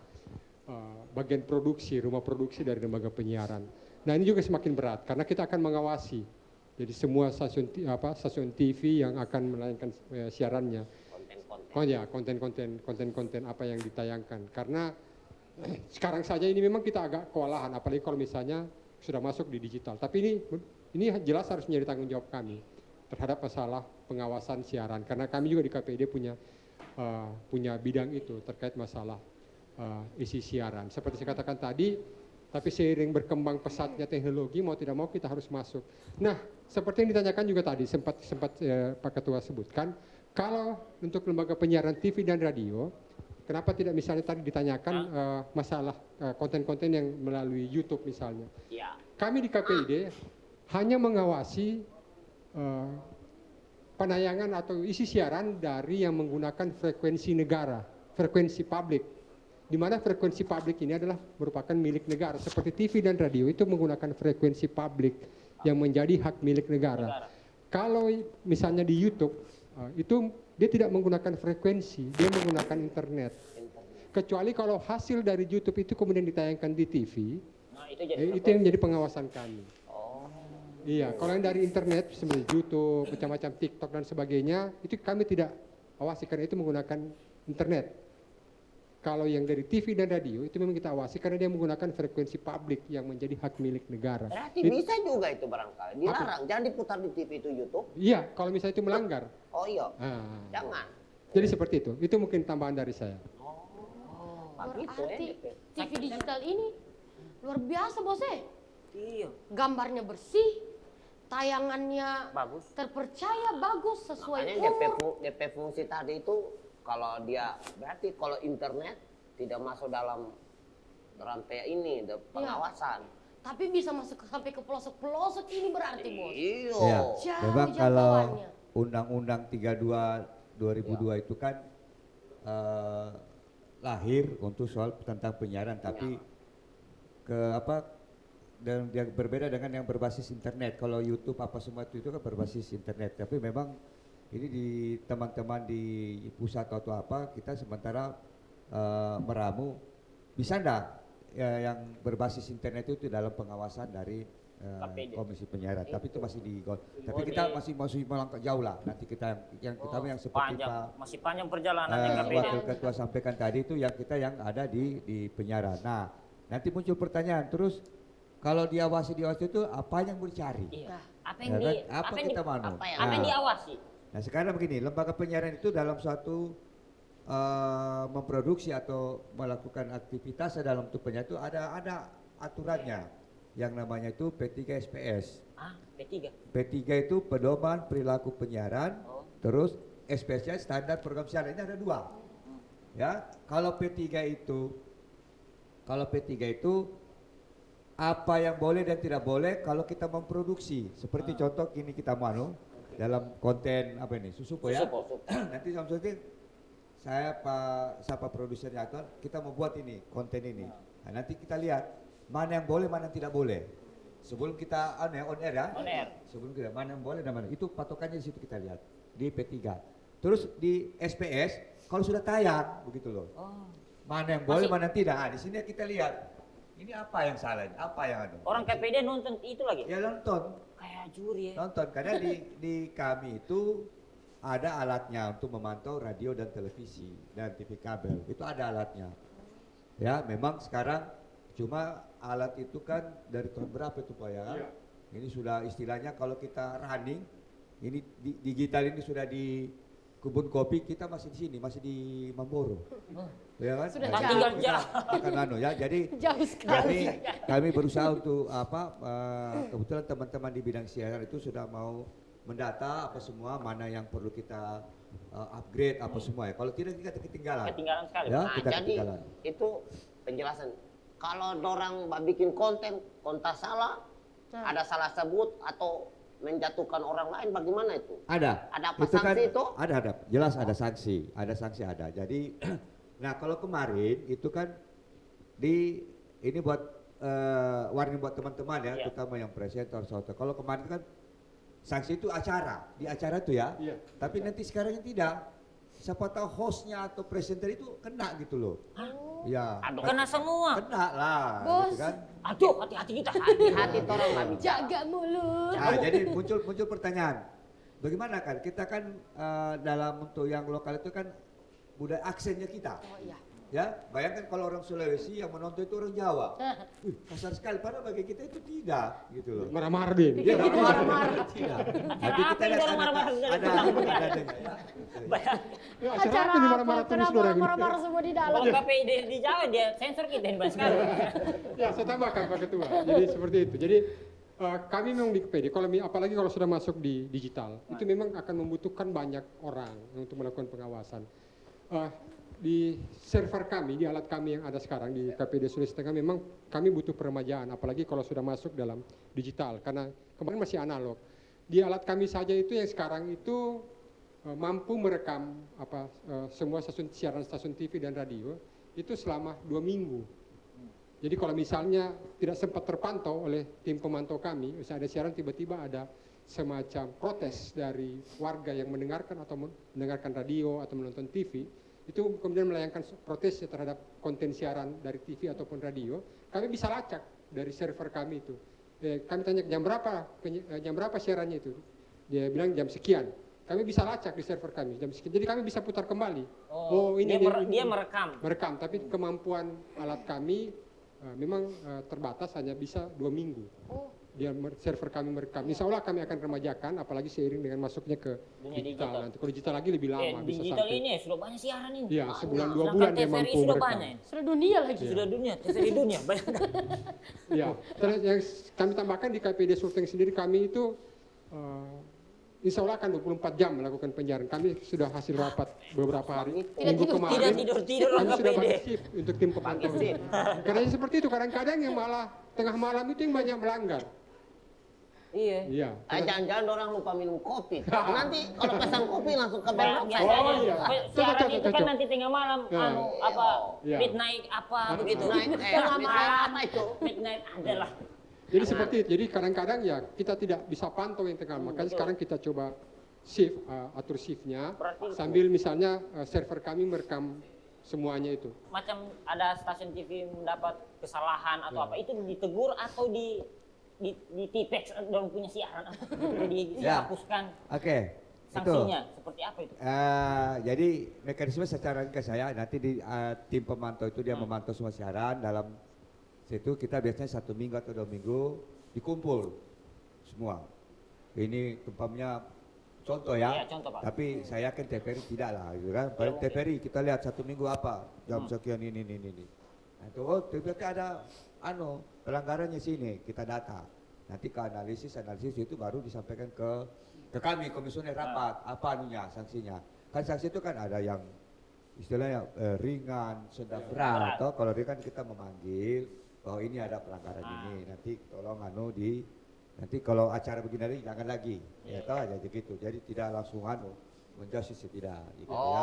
bagian produksi, rumah produksi dari lembaga penyiaran. Nah ini juga semakin berat karena kita akan mengawasi. Jadi semua stasiun TV yang akan menayangkan siarannya. Oh ya, konten-konten apa yang ditayangkan. Karena sekarang saja ini memang kita agak kewalahan, apalagi kalau misalnya sudah masuk di digital. Tapi ini jelas harus menjadi tanggung jawab kami terhadap masalah pengawasan siaran. Karena kami juga di KPID punya bidang itu terkait masalah isi siaran. Seperti saya katakan tadi, tapi seiring berkembang pesatnya teknologi, mau tidak mau kita harus masuk. Nah, seperti yang ditanyakan juga tadi, sempat Pak Ketua sebutkan, kalau untuk lembaga penyiaran TV dan radio, kenapa tidak misalnya tadi ditanyakan masalah konten-konten yang melalui YouTube misalnya. Ya. Kami di KPID hanya mengawasi penayangan atau isi siaran dari yang menggunakan frekuensi negara, frekuensi publik. Di mana frekuensi publik ini adalah merupakan milik negara. Seperti TV dan radio itu menggunakan frekuensi publik yang menjadi hak milik negara. Kalau misalnya di YouTube, itu dia tidak menggunakan frekuensi, dia menggunakan internet. Kecuali kalau hasil dari YouTube itu kemudian ditayangkan di TV, Nah, itu itu yang menjadi pengawasan kami. Oh. Iya, kalau yang dari internet seperti YouTube, macam-macam TikTok dan sebagainya, itu kami tidak awasi karena itu menggunakan internet. Kalau yang dari TV dan radio itu memang kita awasi karena dia menggunakan frekuensi publik yang menjadi hak milik negara. Berarti bisa juga itu barangkali. Dilarang, jangan diputar di TV itu YouTube. Iya, kalau misalnya itu melanggar. Oh iya, Ah. jangan. Jadi seperti itu. Itu mungkin tambahan dari saya. Berarti TV digital ini luar biasa bos. Iya. Gambarnya bersih, tayangannya Bagus. terpercaya, bagus, sesuai Makanya umur. DP fungsi tadi itu kalau dia berarti kalau internet tidak masuk dalam rantai ini pengawasan. Tapi bisa masuk sampai ke pelosok-pelosok ini berarti bos. Iya. Ya, Jauh memang kalau jangkauannya. Undang-Undang 32 2002 itu kan lahir untuk soal tentang penyiaran, tapi dan yang berbeda dengan yang berbasis internet. Kalau YouTube apa semua itu kan berbasis internet, tapi memang ini di teman-teman di pusat atau apa kita sementara meramu bisa enggak yang berbasis internet itu dalam pengawasan dari Komisi Penyiaran, tapi itu masih tapi kita masih melangkah jauh lah. Nanti kita yang seperti Masih panjang perjalanan Wakil Ketua sampaikan tadi itu yang ada di penyiaran. Nah, nanti muncul pertanyaan terus kalau diawasi itu apa yang mau dicari? Iya. Apa Ya kan? Apa kita manu? Apa yang diawasi? Nah sekarang begini, lembaga penyiaran itu dalam suatu memproduksi atau melakukan aktivitas dalam bentuk penyiaran itu ada aturannya yang namanya itu P3 SPS. P3? P3 itu pedoman perilaku penyiaran, terus SPS-nya standar program siaran. Ini ada dua. Ya, kalau P3 itu apa yang boleh dan tidak boleh kalau kita memproduksi. Seperti contoh ini kita dalam konten apa ini susupo ya. Nanti sampai saya siapa produsernya atau kita membuat ini konten ini. Nah, nanti kita lihat mana yang boleh mana yang tidak boleh. Sebelum kita on air ya. On air. Sebelum kita mana yang boleh dan mana itu patokannya di situ kita lihat di P3. Terus di SPS kalau sudah tayang begitu loh. Mana yang boleh mana yang tidak. Nah, di sini kita lihat ini apa yang salah, apa yang ada. Orang KPD nonton itu lagi? Ya nonton. Kayak juri ya. Nonton karena di kami itu ada alatnya untuk memantau radio dan televisi dan TV kabel. Itu ada alatnya. Ya, memang sekarang cuma alat itu kan dari tahun berapa itu Pak ya? Iya. Ini sudah istilahnya kalau kita running, ini digital ini sudah di kebun kopi, kita masih di sini, masih di Mamboro. Ya kan? Sudah Nah, jauh. kita akan ya. Jadi Jauh sekali. kami berusaha untuk kebetulan teman-teman di bidang siaran itu sudah mau mendata apa semua mana yang perlu kita upgrade apa semua ya. Kalau tidak kita ketinggalan. Ketinggalan sekali. Ya, Nah, kita jadi ketinggalan. itu penjelasan. Kalau orang bikin konten salah, ada salah sebut atau menjatuhkan orang lain, bagaimana itu? Ada. Ada apa sanksi itu? Ada. Jelas ada sanksi. Ada sanksi ada. Jadi, nah kalau kemarin itu kan ini buat warning buat teman-teman ya, terutama yang presenter. Kalau kemarin kan sanksi itu acara, di acara itu ya. Iya. Tapi nanti sekarang tidak. Siapa tahu hostnya atau presenter itu kena gitu loh. Ya. Aduh, kena semua. Kena lah, Bos. gitu kan. Aduh, hati-hati kita. Hati orang nggak bicara. Jaga mulut. Nah, jadi muncul pertanyaan. Bagaimana kan? Kita kan dalam untuk yang lokal itu kan budaya aksennya kita. Oh iya. Ya, bayangkan kalau orang Sulawesi yang menonton itu orang Jawa. Kasar sekali, padahal bagi kita itu tidak gitu loh. Marah-marah din. Dia marah-marah. Tidak. Nanti kita apa yang lihat orang marah-marah dari ada ya. Ya, acara Acara apa nih apa? marah-marah terus Kenapa orang ini? marah-marah semua di dalam? Kalau KPI di Jawa dia sensor kita yang bahas sekali. Ya, saya tambahkan Pak Ketua. Jadi seperti itu. Jadi kami memang di KPD, apalagi kalau sudah masuk di digital, itu memang akan membutuhkan banyak orang untuk melakukan pengawasan. Di server kami, di alat kami yang ada sekarang di KPD Sulawesi Tengah, memang kami butuh peremajaan, apalagi kalau sudah masuk dalam digital, karena kemarin masih analog. Di alat kami saja itu yang sekarang itu mampu merekam semua siaran stasiun TV dan radio itu selama 2 minggu. Jadi kalau misalnya tidak sempat terpantau oleh tim pemantau kami, misalnya ada siaran tiba-tiba ada semacam protes dari warga yang mendengarkan atau mendengarkan radio atau menonton TV, itu kemudian melayangkan protes terhadap konten siaran dari TV ataupun radio, kami bisa lacak dari server kami itu. Kami tanya jam berapa siarannya itu, dia bilang jam sekian. Kami bisa lacak di server kami jam sekian. Jadi kami bisa putar kembali. Dia merekam. Merekam, tapi kemampuan alat kami memang terbatas, hanya bisa 2 minggu. Server kami merekam. Insya Allah kami akan remajakan, apalagi seiring dengan masuknya ke digital. Nanti kalau digital lagi lebih lama, bisa digital sampai. ini sudah banyak siaran ini. Iya, sebulan 2 Sedangkan bulan dia TVRI mampu sudah merekam. banyak. Sudah dunia lagi. Sudah dunia, TVRI dunia. Bayangkan. Iya. Terus yang kami tambahkan di KPD Sulteng sendiri, kami itu insya Allah akan 24 jam melakukan penyiaran. Kami sudah hasil rapat beberapa hari. Minggu kemarin. Tidak tidur-tidur Kami orang sudah KPD. bagi shift untuk tim pemantau. Karena seperti itu, kadang-kadang yang malah tengah malam itu yang banyak melanggar. Iya. Iya. Jangan-jangan orang lupa minum kopi. Nanti kalau pesan kopi langsung ke bel. Biasanya iya. siaran Cocok, itu kan cocok. nanti tengah malam, Ya. Iya. midnight apa begitu. Apa itu? Midnight adalah. Jadi seperti itu. Jadi kadang-kadang ya kita tidak bisa pantau yang tengah. Makanya sekarang kita coba shift, atur shiftnya. Berarti- Sambil misalnya server kami merekam semuanya itu. Macam ada stasiun TV mendapat kesalahan atau apa, itu ditegur atau di tipex dalam punya siaran atau dihapuskan Oke. sanksinya seperti apa itu? Jadi mekanisme secara ke saya nanti di tim pemantau itu dia memantau semua siaran dalam situ, kita biasanya 1 minggu atau 2 minggu dikumpul semua. Ini tempatnya contoh ya. Iya, contoh, Pak. Tapi saya yakin TVRI tidak lah, gitu kan. Pada TVRI kita lihat 1 minggu apa jam sekian ini. Nah, itu TVRI ada pelanggarannya sini, kita data. Nanti ke analisis itu baru disampaikan ke kami komisioner rapat apa sanksinya. Kan sanksi itu kan ada yang istilahnya ringan, sedang, berat. Atau kalau ringan kita memanggil bahwa ini ada pelanggaran ini. Nanti tolong nanti kalau acara begini lagi jangan lagi. Ya tahu aja gitu. Jadi tidak langsung menjustice tidak gitu ya.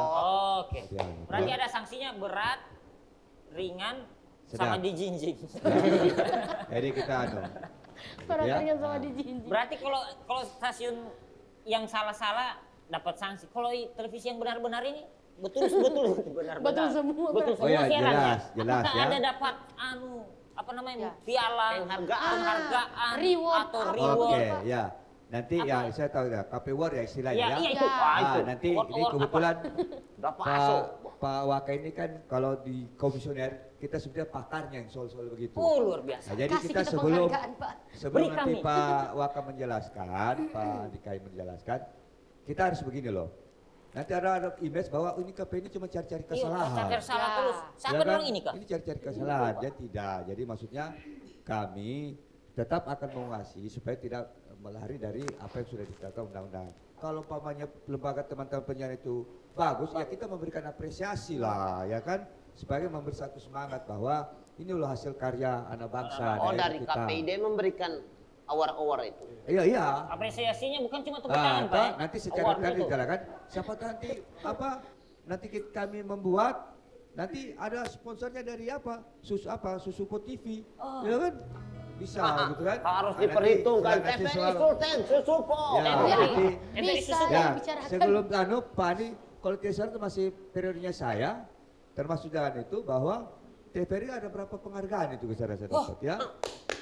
Oke. Ya. Berarti ada sanksinya berat, ringan, sama Sedang. dijinjing. Jadi kita Perhatian sama dijinjing. Berarti kalau stasiun yang salah-salah dapat sanksi. Kalau televisi yang benar-benar ini betul benar-benar. Betul semua, Betul Pak. semua Oh ya, siarannya. jelas Apakah ya. ada dapat apa namanya Ya. piala, Penghargaan. Reward. atau Oke, reward? ya. Nanti ya saya tahu ya, KP War ya istilahnya Ya, ya. iya itu. Ya. Wah, itu. Nanti Award- ini award kebetulan Berapa asuk? Pak Waka ini kan kalau di komisioner kita sebutnya pakarnya yang soal-soal begitu. apa? Oh, luar biasa. Nah, jadi Kasih kita kita sebelum penghargaan, Pak. Beri nanti kami. Pak Waka menjelaskan, Pak Dikai menjelaskan, kita harus begini loh. Nanti ada image bahwa ini KP ini cuma cari-cari Iya, kesalahan. cari salah Ya. terus. Siapa Ya kan? dong ini, Kak? Ini cari-cari kesalahan, dia tidak. Jadi maksudnya kami tetap akan mengawasi supaya tidak melari dari apa yang sudah ditetapkan undang-undang. Kalau umpamanya lembaga teman-teman penyiaran itu bagus, ya kita memberikan apresiasi lah, ya kan? Sebagai memberi satu semangat bahwa ini loh hasil karya anak bangsa. Oh, daerah dari kita. KPID memberikan award-award itu. Iya, iya. Apresiasinya bukan cuma tepuk tangan, Pak. ya. Nanti secara Award kan itu. dijalankan. Siapa tahu nanti nanti kami membuat, nanti ada sponsornya dari susu Po TV, ya kan? bisa gitu kan. Harus Nah, diperhitungkan. nanti TVRI soal- Sultan, susupo. Ya, nanti Bisa ya, dibicarakan. sebelum Pak Ani, kalau tidak salah itu masih periodenya saya, termasuk dengan itu bahwa TVRI ada berapa penghargaan itu saya dapat ya. Nah,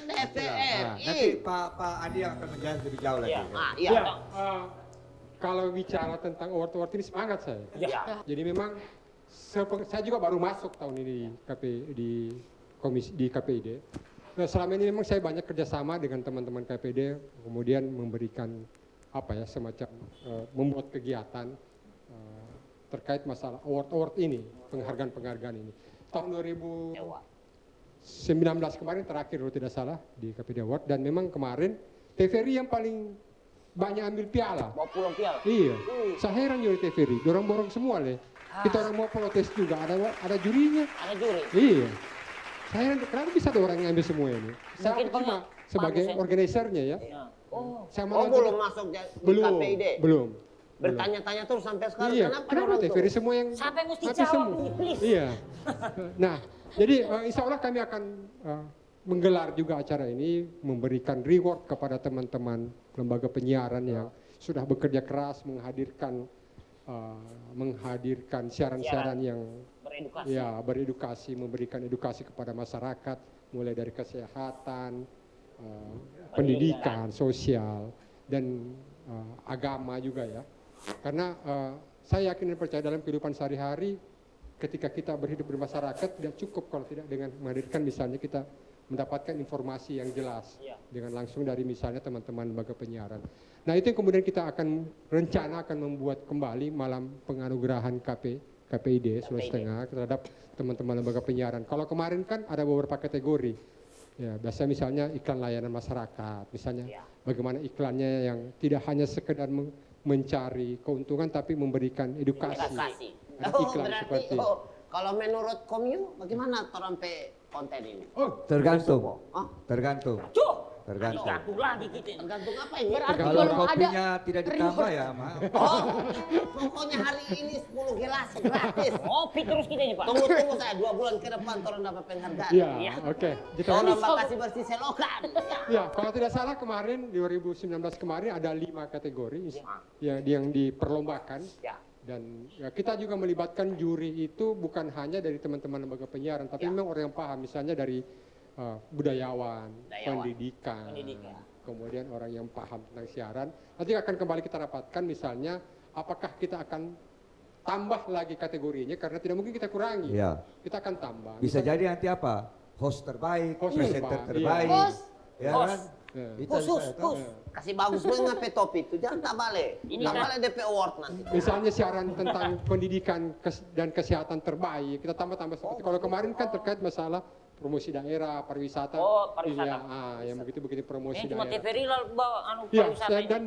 nanti TVRI. Pak Andi yang akan menjelaskan lebih jauh lagi. Iya. Ah, Ya, iya. kalau bicara tentang award-award ini semangat saya. Ya. Jadi memang saya juga baru masuk tahun ini di KPID. Nah, selama ini memang saya banyak kerjasama dengan teman-teman KPID, kemudian memberikan semacam membuat kegiatan terkait masalah award ini, penghargaan ini. Tahun 2019 kemarin terakhir kalau tidak salah di KPID Award, dan memang kemarin TVRI yang paling banyak ambil piala. Mau pulang piala. Iya, saya heran juga TVRI, dorong borong semua deh. Kita orang mau protes juga, ada jurinya. Ada juri. Iya, saya heran kenapa bisa ada orang yang ambil semua ini. Saya Mungkin cuma bagus sebagai ya. organisernya ya. Ya. Oh. Saya Oh, malah belum masuk di KPID. belum. Bertanya-tanya terus sampai sekarang Iya, kenapa kenapa orang tuh? TVRI semua yang Siapa yang mesti mati jawab semua? ini, please? Iya. Nah, jadi insya Allah kami akan menggelar juga acara ini, memberikan reward kepada teman-teman lembaga penyiaran yang sudah bekerja keras menghadirkan siaran-siaran yang Beredukasi. ya beredukasi, memberikan edukasi kepada masyarakat, mulai dari kesehatan, pendidikan, sosial, dan agama juga ya. Karena saya yakin dan percaya dalam kehidupan sehari-hari, ketika kita berhidup di masyarakat tidak cukup kalau tidak dengan menghadirkan misalnya kita mendapatkan informasi yang jelas dengan langsung dari misalnya teman-teman lembaga penyiaran. Nah itu yang kemudian kita akan rencana akan membuat kembali malam penganugerahan KPID Sulawesi Tengah terhadap teman-teman lembaga penyiaran. Kalau kemarin kan ada beberapa kategori. Ya, biasa misalnya iklan layanan masyarakat, misalnya bagaimana iklannya yang tidak hanya sekedar mencari keuntungan tapi memberikan edukasi. Ada iklan berarti seperti kalau menurut Komyu bagaimana terampe konten ini? Tergantung. Hah? Tergantung. Tergantung. Gantung lagi kita. Tergantung apa ini? Berarti Kalau kalau ada kopinya tidak ditambah ya, Ma. Oh, pokoknya hari ini 10 gelas gratis. Ngopi terus kita ini, Pak. Tunggu saya 2 bulan ke depan orang dapat penghargaan. Iya, oke. Kita Orang bakasi bersih selokan. Ya, kalau tidak salah kemarin 2019 kemarin ada 5 kategori yang diperlombakan. Ya. Dan ya, kita juga melibatkan juri itu bukan hanya dari teman-teman lembaga penyiaran, tapi memang orang yang paham, misalnya dari budayawan, pendidikan, kemudian orang yang paham tentang siaran. Nanti akan kembali kita rapatkan misalnya apakah kita akan tambah lagi kategorinya karena tidak mungkin kita kurangi. Iya. Kita akan tambah. Bisa Misalnya- jadi nanti apa? Host terbaik, Host presenter terbaik, iya. terbaik. Host. Ya Host. kan? Ya. Bisa, tahu. Kasih bagus banget pe topi itu. Jangan tak balik. Ini Tak kan- balik DP award nanti. Misalnya siaran tentang pendidikan dan kesehatan terbaik, kita tambah-tambah seperti kalau kemarin kan terkait masalah promosi daerah, pariwisata. Oh, pariwisata. Iya, yang begitu-begitu promosi Ini cuma daerah. TVRI lalu bawa Ya, pariwisata ini. dan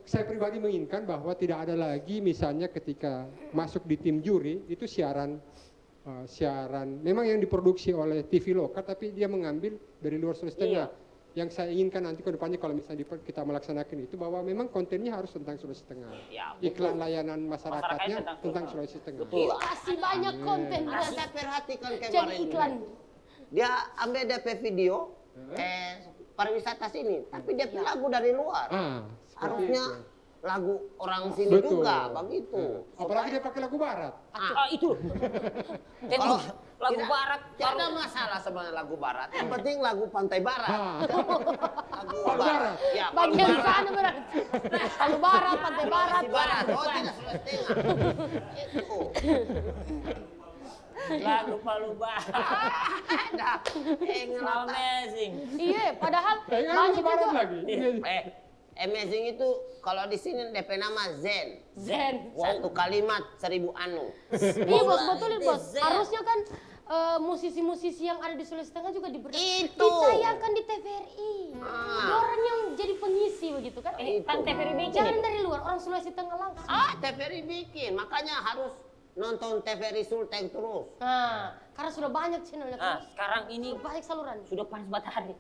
saya pribadi menginginkan bahwa tidak ada lagi misalnya ketika masuk di tim juri itu siaran memang yang diproduksi oleh TV lokal tapi dia mengambil dari luar Sulawesi Tengah. Yang saya inginkan nanti ke depannya kalau misalnya kita melaksanakan itu bahwa memang kontennya harus tentang Sulawesi Tengah. Ya, Iklan layanan masyarakatnya Masyarakatnya tentang Sulawesi Tengah. Betul. kasih banyak konten. Ada saya perhatikan Jadi kemarin. iklan. Dia ambil DP video pariwisata sini, tapi dia pilih lagu dari luar. Seperti Harusnya itu. lagu orang sini Betul. juga begitu. Apalagi dia pakai lagu barat. Itu. Kalau Lagu tidak- barat. tidak ada masalah sebenarnya lagu barat. Yang penting lagu pantai barat. Lagu Palu barat. Ya, Palu Bagian barat. sana berarti. Palu barat, pantai barat. Sulawesi barat. Oh, tidak Sulawesi Tengah. Itu. Lagu Palu Barat. Ada. Ngelata. Amazing. Iya, padahal Ingat banyak lagu barat juga. lagi. Amazing itu kalau di sini DP nama Zen. Zen. Satu kalimat 1000 anu. Iya bos, betul bos. Zen. Harusnya kan musisi-musisi yang ada di Sulawesi Tengah juga Itu. ditayangkan di TVRI. Ah. Orang yang jadi pengisi begitu kan? Kan TVRI bikin Jangan itu. dari luar, orang Sulawesi Tengah langsung. TVRI bikin, makanya harus nonton TVRI Sultan terus. Nah, karena sudah banyak channelnya Nah, kan. sekarang ini Banyak saluran. sudah panas matahari.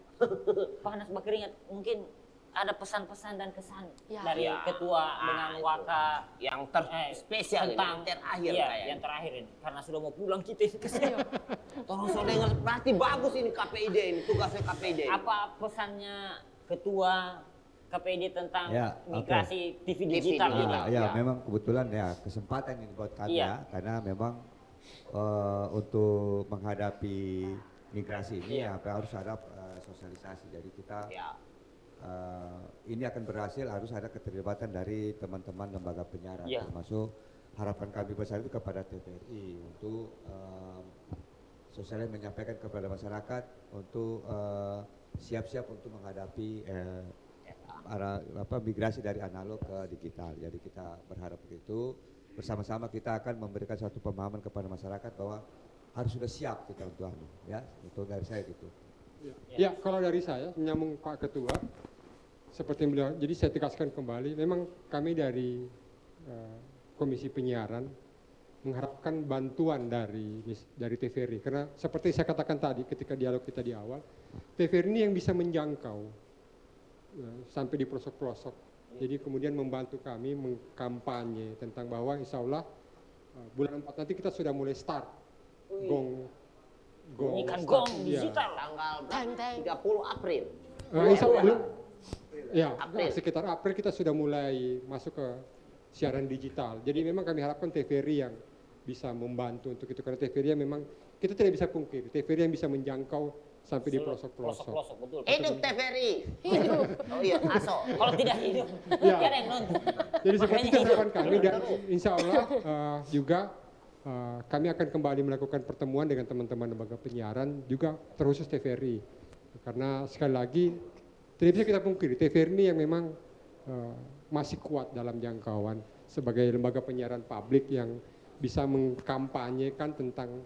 Panas berkeringat. Mungkin ada pesan-pesan dan kesan Ya. dari Ya. ketua dengan itu. waka Yang terspesial tentang yang terakhir iya, kayaknya. yang terakhir ini karena sudah mau pulang kita ini. Tolong so dengar, berarti bagus ini KPID ini, tugasnya KPID. Apa pesannya ketua KPID tentang Ya, migrasi TV TV digital ini? digital. Ya, Ya. memang kebetulan ya kesempatan ini buat kami Iya. ya, karena memang untuk menghadapi migrasi ini Iya. ya harus ada sosialisasi. Jadi kita Ya. ini akan berhasil harus ada keterlibatan dari teman-teman lembaga penyiaran, Iya. termasuk harapan kami besar itu kepada TVRI untuk sosialisasi menyampaikan kepada masyarakat untuk siap-siap untuk menghadapi migrasi dari analog ke digital. Jadi kita berharap begitu. Bersama-sama kita akan memberikan satu pemahaman kepada masyarakat bahwa harus sudah siap kita untuk dari saya gitu. Ya, kalau dari saya menyambung Pak Ketua, seperti yang beliau, jadi saya tegaskan kembali, memang kami dari Komisi Penyiaran mengharapkan bantuan dari TVRI, karena seperti saya katakan tadi ketika dialog kita di awal, TVRI ini yang bisa menjangkau sampai di pelosok-pelosok. Jadi kemudian membantu kami mengkampanye tentang bahwa insya Allah bulan 4 nanti kita sudah mulai start gong Bunyikan start, gong iya. digital. Tanggal Teng, teng. 30 April. Insya Allah, ya, April. sekitar April kita sudah mulai masuk ke siaran digital. Jadi memang kami harapkan TVRI yang bisa membantu untuk itu, karena TVRI yang memang kita tidak bisa pungkiri, TVRI yang bisa menjangkau sampai di pelosok-pelosok. Pelosok-pelosok, betul. Hidup TVRI. Hidup. Oh iya, aso. Kalau tidak hidup, Ya. tidak ada yang nonton. Jadi seperti Makanya itu hidup. harapan kami, dan insya Allah juga kami akan kembali melakukan pertemuan dengan teman-teman lembaga penyiaran juga terkhusus TVRI, karena sekali lagi tidak bisa kita pungkiri TVRI ini yang memang masih kuat dalam jangkauan sebagai lembaga penyiaran publik yang bisa mengkampanyekan tentang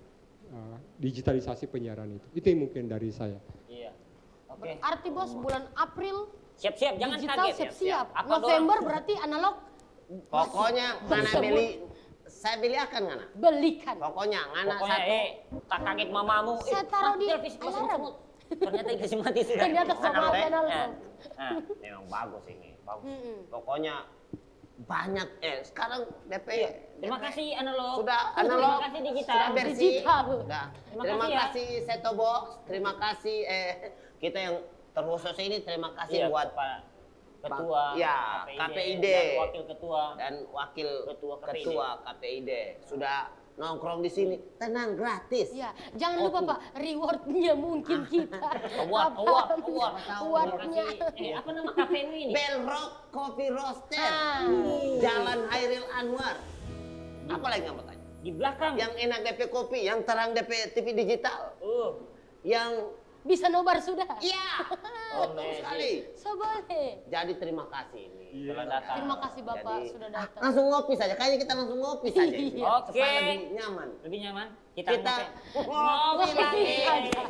digitalisasi penyiaran itu. Itu yang mungkin dari saya. Iya. Oke. Berarti bos bulan April Siap-siap, jangan digital kaget. siap-siap. Apa November berarti analog Pokoknya ngana Tersebut. beli, saya beli akan ngana. belikan. Pokoknya ngana Pokoknya satu. tak kaget mamamu. Saya taruh di televisi masih alarm. semut. Ternyata dikasih mati sudah. Ternyata sama Analog, ya? analog. Nah, memang bagus ini, bagus. Pokoknya banyak sekarang DP. Terima kasih analog. Sudah analog. Terima kasih digital. Sudah bersih. Digital. Udah. Terima Terima kasih ya. kasih Seto Box. Terima kasih kita yang terkhusus ini terima kasih Iya, buat Pak Ketua Ya, KPID. dan Wakil Ketua. dan wakil Ketua KPID. ketua KPID sudah nongkrong di sini. Tenang, gratis. Ya, jangan lupa Pak, rewardnya mungkin kita. Award. Awardnya. Apa nama kafemu ini? Belrock Coffee Roaster. Ah. Jalan Hairil Anwar. Apa lagi nggak bertanya? Di belakang. Yang enak DP kopi, yang terang DP TV digital, yang Bisa nobar sudah. iya, betul sekali. So boleh. Jadi terima kasih ini. Telah datang. Terima kasih Bapak Jadi, sudah datang. Langsung ngopi saja, kayaknya kita langsung ngopi saja. ini. Iya. Oke. Supaya lebih nyaman. Lebih nyaman? Kita ngopi. ngopi lagi. Ngopi aja.